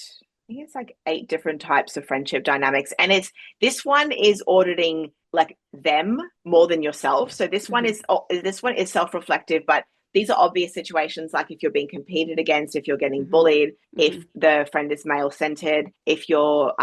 B: different types of friendship dynamics. And this one is auditing like them more than yourself. So this one is self-reflective, but these are obvious situations like if you're being competed against, if you're getting bullied, if the friend is male-centered, if your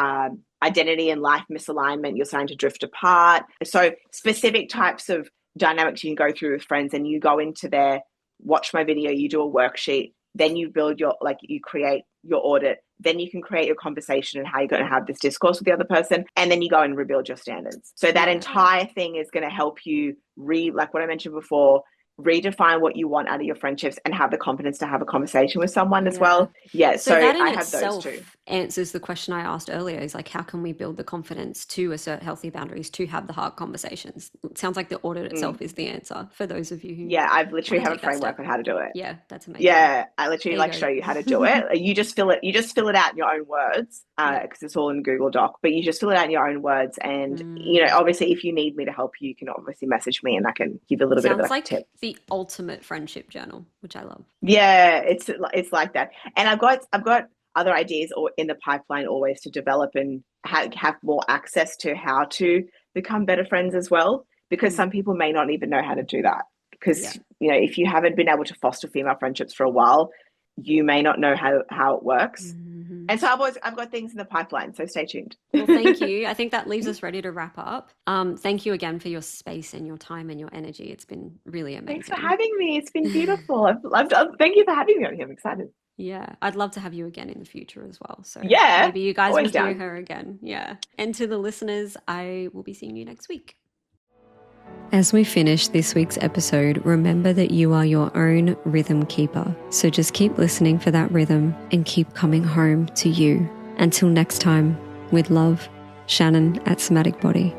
B: identity and life misalignment, you're starting to drift apart. So specific types of dynamics you can go through with friends, and you go into there, watch my video, you do a worksheet, then you build you create your audit, then you can create your conversation and how you're going to have this discourse with the other person, and then you go and rebuild your standards. So that entire thing is going to help you like what I mentioned before, redefine what you want out of your friendships and have the confidence to have a conversation with someone as well. Yeah. So that I have those two.
A: Answers the question I asked earlier is like, how can we build the confidence to assert healthy boundaries, to have the hard conversations? It sounds like the audit itself is the answer for those of you who
B: I've literally have a framework on how to do it.
A: Yeah, that's amazing.
B: Yeah, I literally show you how to do it. You just fill it out in your own words because it's all in Google Doc, but you just fill it out in your own words. And obviously if you need me to help you, you can obviously message me and I can give you a little bit of a tip.
A: The ultimate friendship journal, which I love.
B: Yeah, it's like that. And I've got other ideas in the pipeline always to develop and have more access to how to become better friends as well, because some people may not even know how to do that, because if you haven't been able to foster female friendships for a while, you may not know how it works. And so I've got things in the pipeline, so stay tuned.
A: Well, thank you. I think that leaves us ready to wrap up. Thank you again for your space and your time and your energy. It's been really amazing.
B: Thanks for having me. It's been beautiful. Thank you for having me on here. I'm excited.
A: Yeah, I'd love to have you again in the future as well. So
B: yeah,
A: maybe you guys will do her again. Yeah. And to the listeners, I will be seeing you next week. As we finish this week's episode, remember that you are your own rhythm keeper. So just keep listening for that rhythm and keep coming home to you. Until next time, with love, Shannon at Somatic Body.